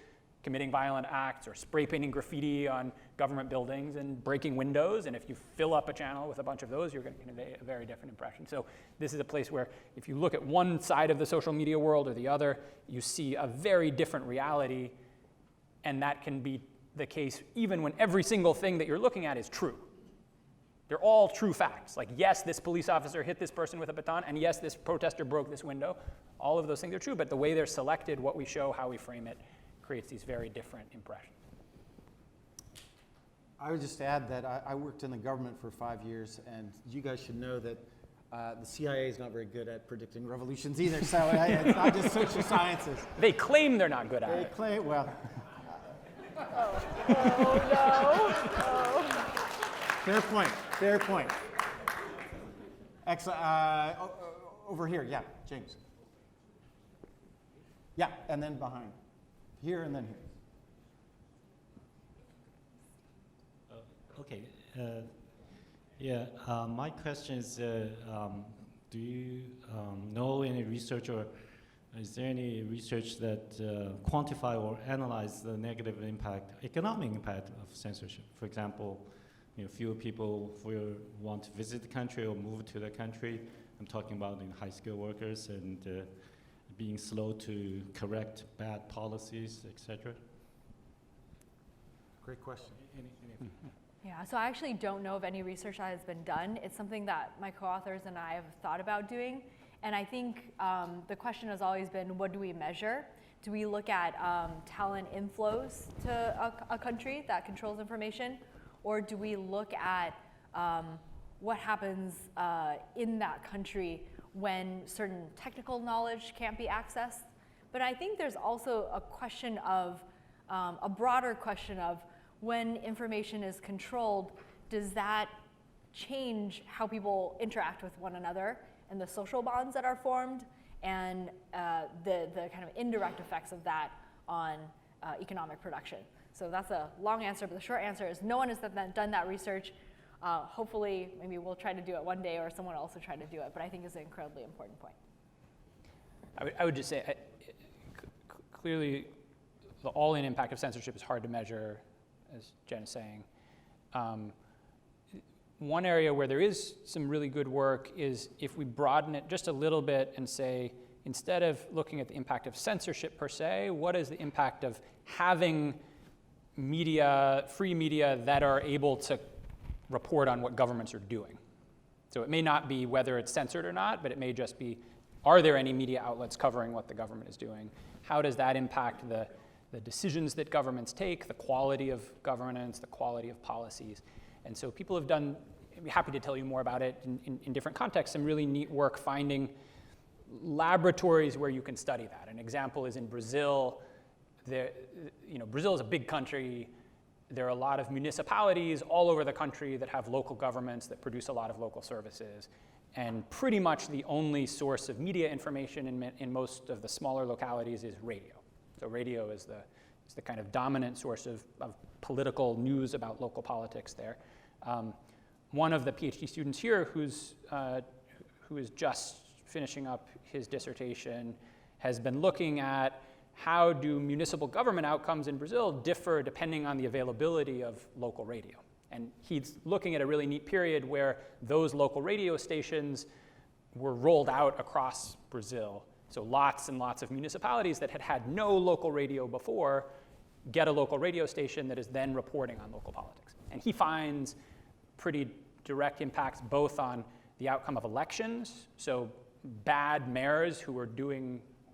[SPEAKER 2] committing violent acts or spray painting graffiti on government buildings and breaking windows. And if you fill up a channel with a bunch of those, you're going to convey a very different impression. So this is a place where if you look at one side of the social media world or the other, you see a very different reality. And that can be the case even when every single thing that you're looking at is true. They're all true facts. Like, yes, this police officer hit this person with a baton, and yes, this protester broke this window. All of those things are true, but the way they're selected, what we show, how we frame it, creates these very different impressions.
[SPEAKER 1] I would just add that I worked in the government for 5 years, and you guys should know that the CIA is not very good at predicting revolutions either, so it's not just social sciences.
[SPEAKER 2] They claim they're not good at it.
[SPEAKER 1] They claim, well.
[SPEAKER 3] Oh no. Oh.
[SPEAKER 1] Fair point. Excellent. Over here, yeah, James. Yeah, and then behind. Here and then here.
[SPEAKER 5] Okay. My question is, do you know any research, or is there any research that quantify or analyze the negative impact, economic impact of censorship? For example, fewer people want to visit the country or move to the country. I'm talking about high skilled workers and being slow to correct bad policies, etc.
[SPEAKER 1] Great question.
[SPEAKER 3] Yeah, so I actually don't know of any research that has been done. It's something that my co-authors and I have thought about doing. And I think the question has always been, what do we measure? Do we look at talent inflows to a country that controls information? Or do we look at what happens in that country when certain technical knowledge can't be accessed? But I think there's also a question of, a broader question of, when information is controlled, does that change how people interact with one another and the social bonds that are formed, and the kind of indirect effects of that on economic production? So that's a long answer, but the short answer is no one has done that research. Hopefully, maybe we'll try to do it one day, or someone else will try to do it, but I think it's an incredibly important point.
[SPEAKER 2] I would just say, clearly, the all-in impact of censorship is hard to measure, as Jen is saying. One area where there is some really good work is if we broaden it just a little bit and say, instead of looking at the impact of censorship per se, what is the impact of having media, free media, that are able to report on what governments are doing? So it may not be whether it's censored or not, but it may just be, are there any media outlets covering what the government is doing? How does that impact the decisions that governments take, the quality of governance, the quality of policies? And so people have done, I'd be happy to tell you more about it in different contexts, some really neat work finding laboratories where you can study that. An example is in Brazil. Brazil is a big country. There are a lot of municipalities all over the country that have local governments that produce a lot of local services. And pretty much the only source of media information in most of the smaller localities is radio. So radio is the kind of dominant source of political news about local politics there. One of the PhD students here who is just finishing up his dissertation has been looking at how do municipal government outcomes in Brazil differ depending on the availability of local radio. And he's looking at a really neat period where those local radio stations were rolled out across Brazil. So lots and lots of municipalities that had had no local radio before get a local radio station that is then reporting on local politics. And he finds pretty direct impacts both on the outcome of elections. So bad mayors who are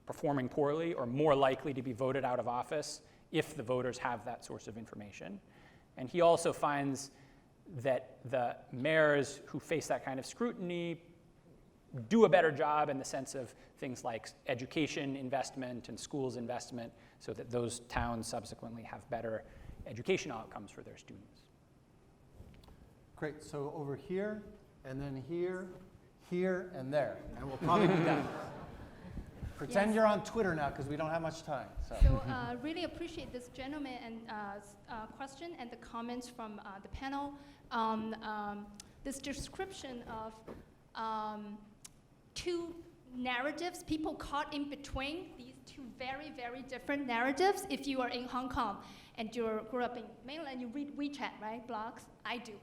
[SPEAKER 2] performing poorly are more likely to be voted out of office if the voters have that source of information. And he also finds that the mayors who face that kind of scrutiny do a better job in the sense of things like education investment and schools investment, so that those towns subsequently have better educational outcomes for their students.
[SPEAKER 1] Great, so over here, and then here, here, and there, and we'll probably be done. Pretend
[SPEAKER 6] Yes.
[SPEAKER 1] you're on Twitter now, because we don't have much time. So.
[SPEAKER 6] Really appreciate this gentleman and question and the comments from the panel. This description of two narratives, people caught in between these two very, very different narratives. If you are in Hong Kong and you grew up in mainland, you read WeChat, right, blogs? I do,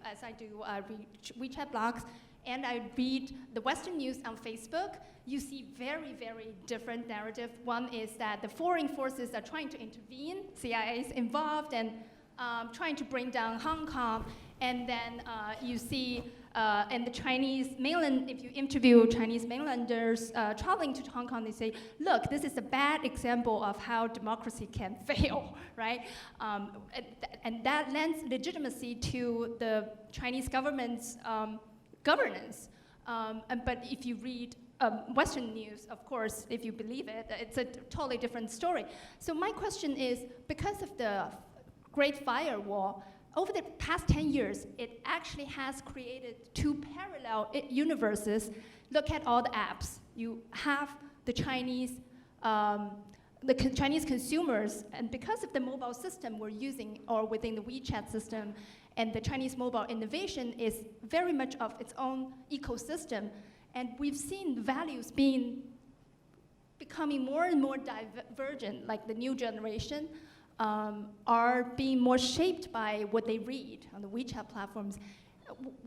[SPEAKER 6] I read WeChat blogs, and I read the Western news on Facebook. You see very, very different narrative. One is that the foreign forces are trying to intervene, CIA is involved, and trying to bring down Hong Kong. And then you see in the Chinese mainland, if you interview Chinese mainlanders traveling to Hong Kong, they say, look, this is a bad example of how democracy can fail, right? And that lends legitimacy to the Chinese government's governance. But if you read Western news, of course, if you believe it, it's a totally different story. So my question is, because of the Great Firewall, over the past 10 years, it actually has created two parallel universes. Look at all the apps. You have the Chinese consumers, and because of the mobile system we're using, or within the WeChat system, and the Chinese mobile innovation is very much of its own ecosystem, and we've seen the values becoming more and more divergent, like the new generation are being more shaped by what they read on the WeChat platforms.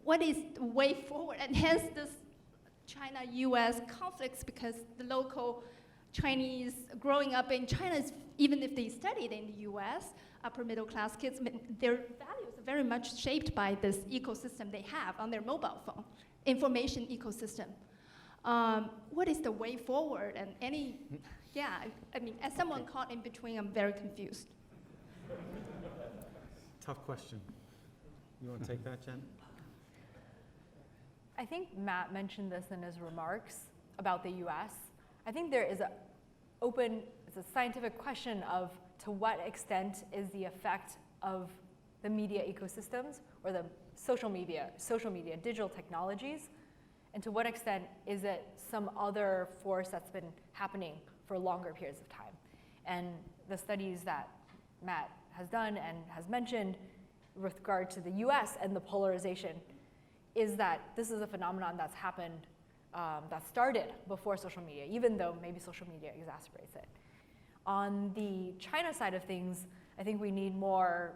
[SPEAKER 6] What is the way forward? And hence this China-US conflicts, because the local Chinese growing up in China, even if they studied in the US, upper middle class kids, their values are very much shaped by this ecosystem they have on their mobile phone, information ecosystem. What is the way forward? And I mean, as someone caught in between, I'm very confused.
[SPEAKER 1] Tough question. You want to take that, Jen?
[SPEAKER 3] I think Matt mentioned this in his remarks about the US. I think there is it's a scientific question of to what extent is the effect of the media ecosystems or the social media, digital technologies, and to what extent is it some other force that's been happening for longer periods of time. And the studies that Matt has done and has mentioned with regard to the US and the polarization is that this is a phenomenon that's happened, that started before social media, even though maybe social media exacerbates it. On the China side of things, I think we need more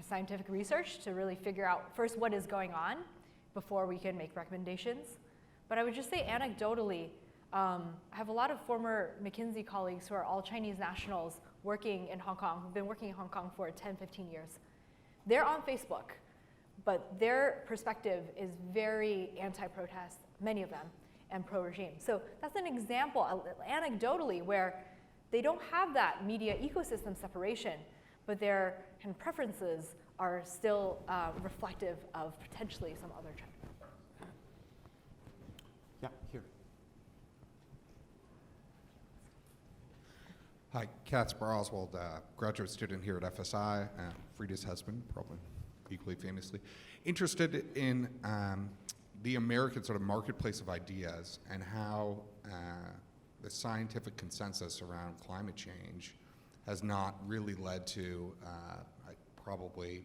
[SPEAKER 3] scientific research to really figure out first what is going on before we can make recommendations. But I would just say anecdotally, I have a lot of former McKinsey colleagues who are all Chinese nationals working in Hong Kong, who've been working in Hong Kong for 10, 15 years. They're on Facebook, but their perspective is very anti-protest, many of them, and pro-regime. So that's an example, anecdotally, where they don't have that media ecosystem separation, but their kind of preferences are still reflective of potentially some other trend.
[SPEAKER 1] Yeah, here.
[SPEAKER 7] Hi, Caspar Oswald, graduate student here at FSI, Frida's husband, probably equally famously. Interested in the American sort of marketplace of ideas and how the scientific consensus around climate change has not really led to probably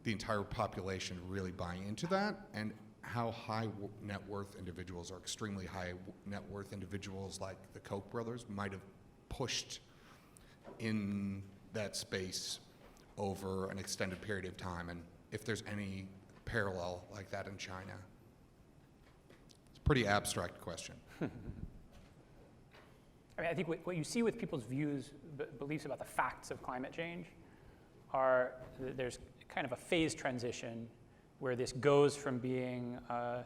[SPEAKER 7] the entire population really buying into that, and how high net worth individuals or extremely high net worth individuals like the Koch brothers might have pushed in that space over an extended period of time, and if there's any parallel like that in China. It's a pretty abstract question.
[SPEAKER 2] I mean, I think what you see with people's views, beliefs about the facts of climate change are there's kind of a phase transition where this goes from being a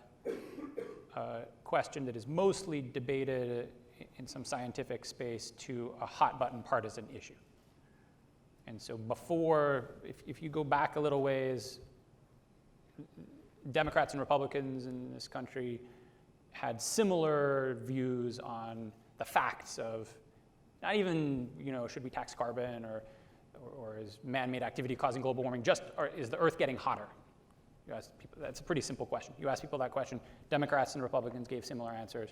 [SPEAKER 2] question that is mostly debated in some scientific space to a hot button partisan issue. And so before, if you go back a little ways, Democrats and Republicans in this country had similar views on the facts of not even, should we tax carbon or is man-made activity causing global warming, just or is the Earth getting hotter? You ask people, that's a pretty simple question. You ask people that question, Democrats and Republicans gave similar answers.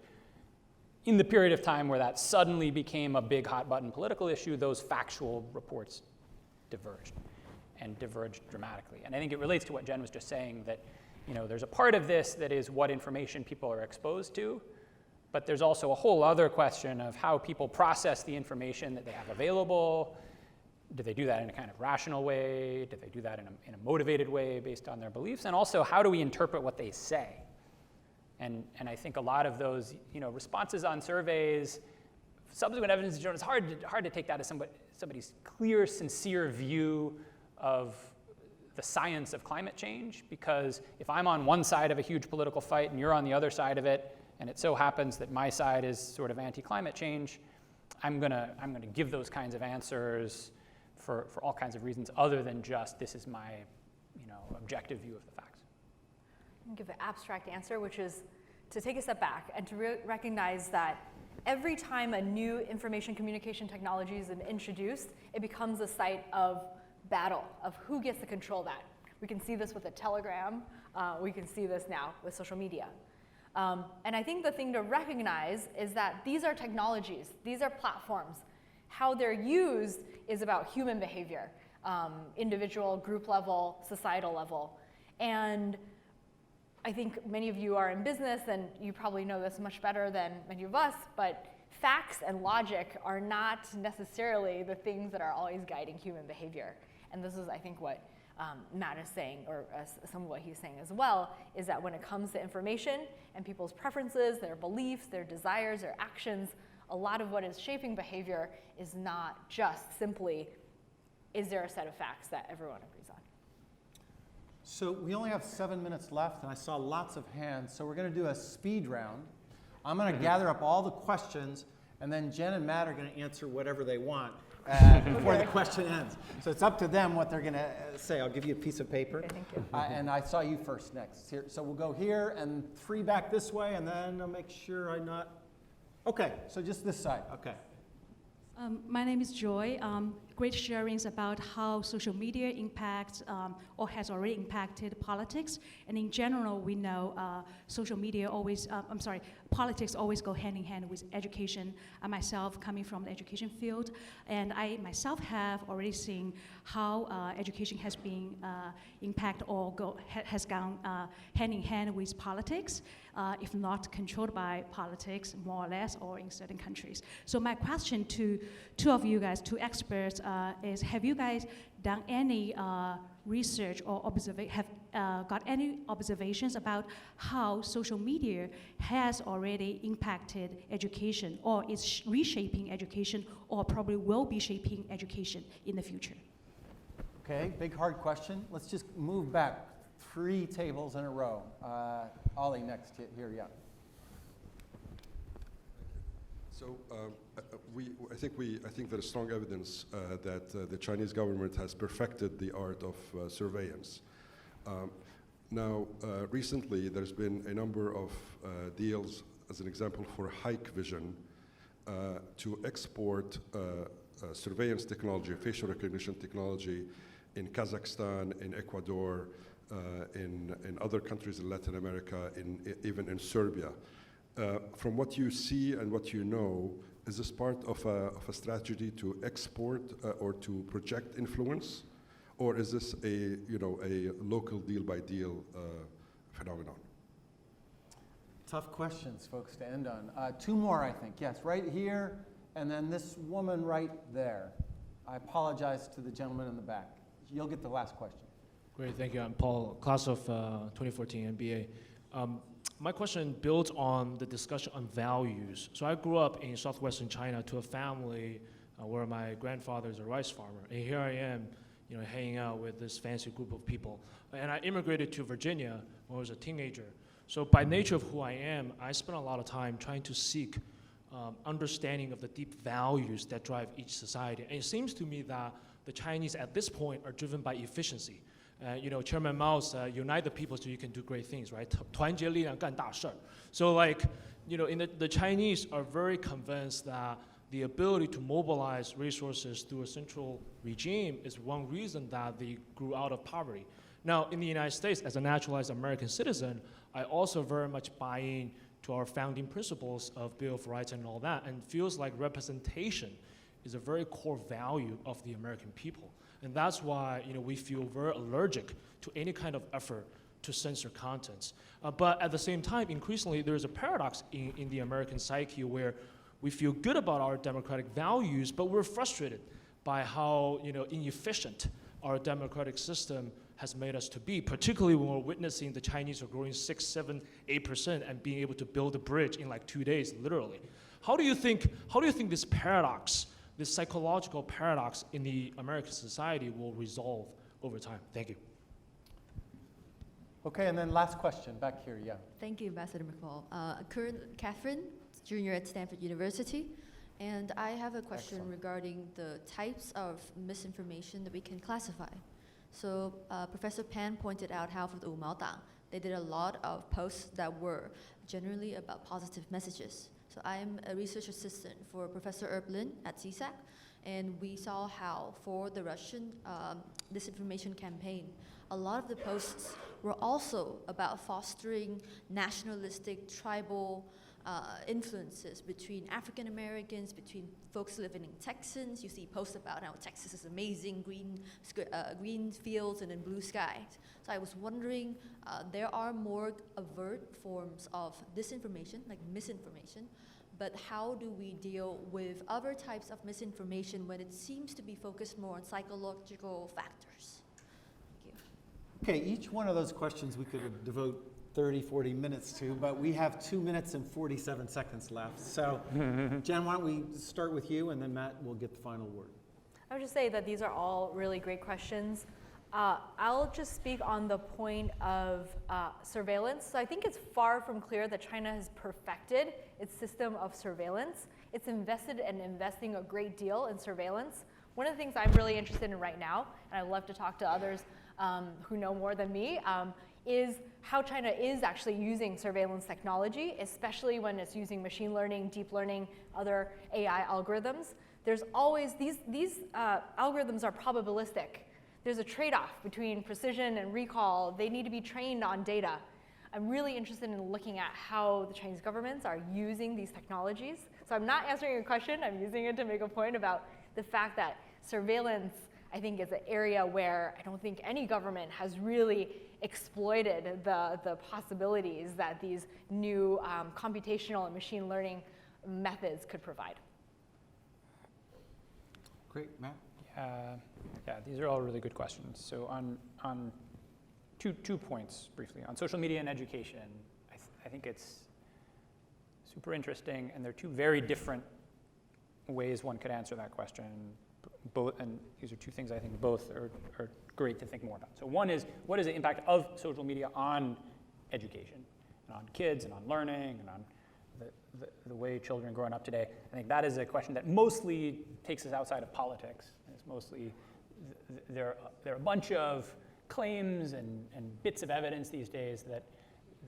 [SPEAKER 2] In the period of time where that suddenly became a big hot button political issue, those factual reports diverged and diverged dramatically. And I think it relates to what Jen was just saying, that there's a part of this that is what information people are exposed to, but there's also a whole other question of how people process the information that they have available. Do they do that in a kind of rational way? Do they do that in a motivated way based on their beliefs? And also, how do we interpret what they say? And I think a lot of those responses on surveys, subsequent evidence, it's hard to take that as somebody's clear, sincere view of the science of climate change, because if I'm on one side of a huge political fight and you're on the other side of it, and it so happens that my side is sort of anti-climate change, I'm gonna give those kinds of answers for all kinds of reasons other than just this is my objective view of the facts.
[SPEAKER 3] I'll give an abstract answer, which is to take a step back and to recognize that every time a new information communication technology is introduced, it becomes a site of battle, of who gets to control that. We can see this with the telegram. We can see this now with social media. And I think the thing to recognize is that these are technologies. These are platforms. How they're used is about human behavior, individual, group level, societal level. And I think many of you are in business, and you probably know this much better than many of us, but facts and logic are not necessarily the things that are always guiding human behavior. And this is, I think, what Matt is saying, or some of what he's saying as well, is that when it comes to information and people's preferences, their beliefs, their desires, their actions, a lot of what is shaping behavior is not just simply, is there a set of facts that everyone agrees on?
[SPEAKER 1] So we only have 7 minutes left, and I saw lots of hands, so we're going to do a speed round. I'm going to gather up all the questions, and then Jen and Matt are going to answer whatever they want before the question ends. So it's up to them what they're going to say. I'll give you a piece of paper.
[SPEAKER 3] Okay, thank you.
[SPEAKER 1] And I saw you first next. Here, so we'll go here, and 3 back this way, and then I'll make sure I'm not... Okay, so just this side. Okay.
[SPEAKER 8] My name is Joy. great sharings about how social media impacts or has already impacted politics. And in general, we know social media always, politics always go hand in hand with education. I myself coming from the education field, and I myself have already seen how education has been impacted or has gone hand in hand with politics, if not controlled by politics, more or less, or in certain countries. So my question to two of you guys, two experts, is have you guys done any research or got any observations about how social media has already impacted education or is reshaping education or probably will be shaping education in the future?
[SPEAKER 1] Okay, big hard question. Let's just move back 3 tables in a row. Ollie next here, yeah.
[SPEAKER 9] So I think there is strong evidence that the Chinese government has perfected the art of surveillance. Now, recently there's been a number of deals, as an example, for Hike Vision to export surveillance technology, facial recognition technology in Kazakhstan, in Ecuador, in other countries in Latin America, even in Serbia. From what you see and what you know, is this part of a strategy to export or to project influence, or is this a local deal by deal phenomenon?
[SPEAKER 1] Tough questions, folks, to end on. 2 more, I think. Yes, right here, and then this woman right there. I apologize to the gentleman in the back. You'll get the last question.
[SPEAKER 10] Great, thank you. I'm Paul, class of 2014 MBA. My question builds on the discussion on values. So I grew up in southwestern China to a family where my grandfather is a rice farmer, and here I am, hanging out with this fancy group of people. And I immigrated to Virginia when I was a teenager. So by nature of who I am, I spent a lot of time trying to seek understanding of the deep values that drive each society. And it seems to me that the Chinese at this point are driven by efficiency. Chairman Mao's unite the people so you can do great things, right? 团结力量干大事. So the Chinese are very convinced that the ability to mobilize resources through a central regime is one reason that they grew out of poverty. Now, in the United States, as a naturalized American citizen, I also very much buy in to our founding principles of Bill of Rights and all that, and feels like representation is a very core value of the American people. And that's why we feel very allergic to any kind of effort to censor contents. But at the same time, increasingly, there's a paradox in the American psyche where we feel good about our democratic values, but we're frustrated by how inefficient our democratic system has made us to be, particularly when we're witnessing the Chinese are growing 6, 7, 8% and being able to build a bridge in like 2 days, literally. How do you think this paradox, this psychological paradox in the American society will resolve over time? Thank you.
[SPEAKER 1] Okay, and then last question, back here, yeah.
[SPEAKER 11] Thank you, Ambassador McFaul. Catherine, junior at Stanford University. And I have a question
[SPEAKER 1] Excellent.
[SPEAKER 11] regarding the types of misinformation that we can classify. So Professor Pan pointed out how for the Wu Mao Dang, they did a lot of posts that were generally about positive messages. So I'm a research assistant for Professor Erblin at CSAC, and we saw how for the Russian disinformation campaign, a lot of the posts were also about fostering nationalistic, tribal influences between African Americans, between folks living in Texans. You see posts about how Texas is amazing, green fields and then blue skies. So I was wondering, there are more overt forms of disinformation, like misinformation, but how do we deal with other types of misinformation when it seems to be focused more on psychological factors? Thank you.
[SPEAKER 1] Okay, each one of those questions we could devote 30, 40 minutes to, but we have 2 minutes and 47 seconds left. So, Jen, why don't we start with you, and then Matt will get the final word.
[SPEAKER 3] I would just say that these are all really great questions. I'll just speak on the point of surveillance. So I think it's far from clear that China has perfected its system of surveillance. It's invested and investing a great deal in surveillance. One of the things I'm really interested in right now, and I'd love to talk to others who know more than me, is how China is actually using surveillance technology, especially when it's using machine learning, deep learning, other AI algorithms. there's always, these algorithms are probabilistic. There's a trade-off between precision and recall. They need to be trained on data. I'm really interested in looking at how the Chinese governments are using these technologies. So I'm not answering your question, I'm using it to make a point about the fact that surveillance, I think, is an area where I don't think any government has really exploited the possibilities that these new computational and machine learning methods could provide.
[SPEAKER 1] Great, Matt?
[SPEAKER 2] Yeah, these are all really good questions. So on two points briefly. On social media and education, I think it's super interesting, and there are two very different ways one could answer that question. And these are two things I think both are great to think more about. So one is, what is the impact of social media on education, and on kids, and on learning, and on the way children are growing up today? I think that is a question that mostly takes us outside of politics. And it's mostly, there are a bunch of claims and bits of evidence these days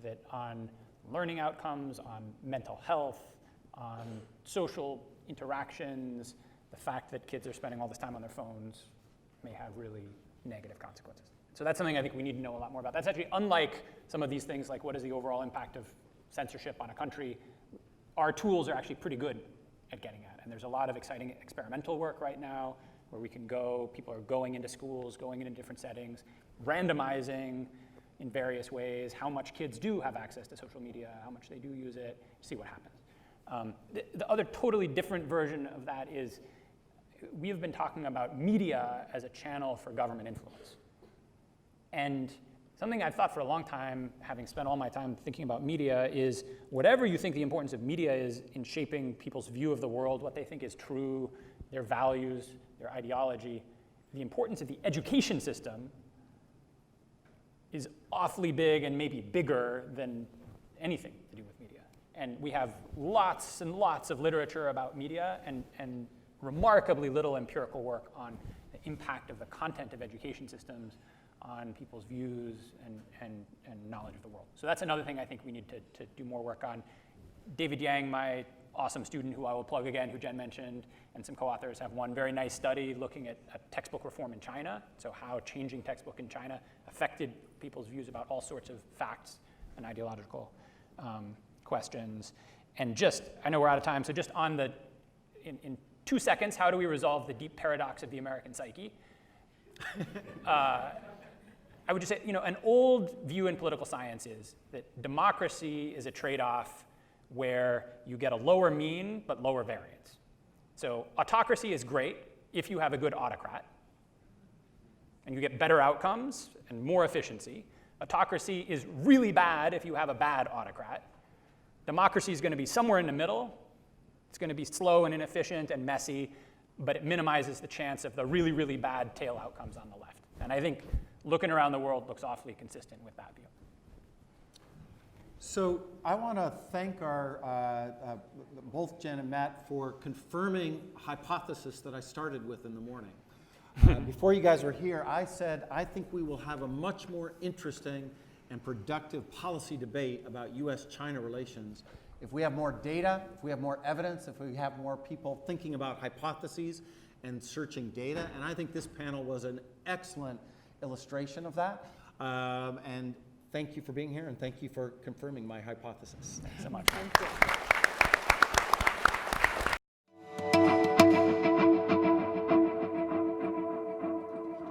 [SPEAKER 2] that on learning outcomes, on mental health, on social interactions, the fact that kids are spending all this time on their phones may have really negative consequences. So that's something I think we need to know a lot more about. That's actually unlike some of these things like what is the overall impact of censorship on a country. Our tools are actually pretty good at getting at. And there's a lot of exciting experimental work right now where we can go, people are going into schools, going into different settings, randomizing in various ways how much kids do have access to social media, how much they do use it, see what happens. The other totally different version of that is we have been talking about media as a channel for government influence. And something I've thought for a long time, having spent all my time thinking about media, is whatever you think the importance of media is in shaping people's view of the world, what they think is true, their values, their ideology, the importance of the education system is awfully big and maybe bigger than anything to do with media. And we have lots and lots of literature about media and remarkably little empirical work on the impact of the content of education systems on people's views and knowledge of the world. So that's another thing I think we need to do more work on. David Yang, my awesome student who I will plug again, who Jen mentioned, and some co-authors have one very nice study looking at textbook reform in China, so how changing textbook in China affected people's views about all sorts of facts and ideological questions. And just, I know we're out of time, so just on the, in 2 seconds, how do we resolve the deep paradox of the American psyche? I would just say, an old view in political science is that democracy is a trade-off where you get a lower mean but lower variance. So autocracy is great if you have a good autocrat, and you get better outcomes and more efficiency. Autocracy is really bad if you have a bad autocrat. Democracy is going to be somewhere in the middle. It's going to be slow and inefficient and messy, but it minimizes the chance of the really, really bad tail outcomes on the left. And I think looking around the world looks awfully consistent with that view.
[SPEAKER 1] So I want to thank our both Jen and Matt for confirming a hypothesis that I started with in the morning. Before you guys were here, I said I think we will have a much more interesting and productive policy debate about US-China relations if we have more data, if we have more evidence, if we have more people thinking about hypotheses and searching data. And I think this panel was an excellent illustration of that. And thank you for being here, and thank you for confirming my hypothesis.
[SPEAKER 2] Thanks so much.
[SPEAKER 3] Thank you.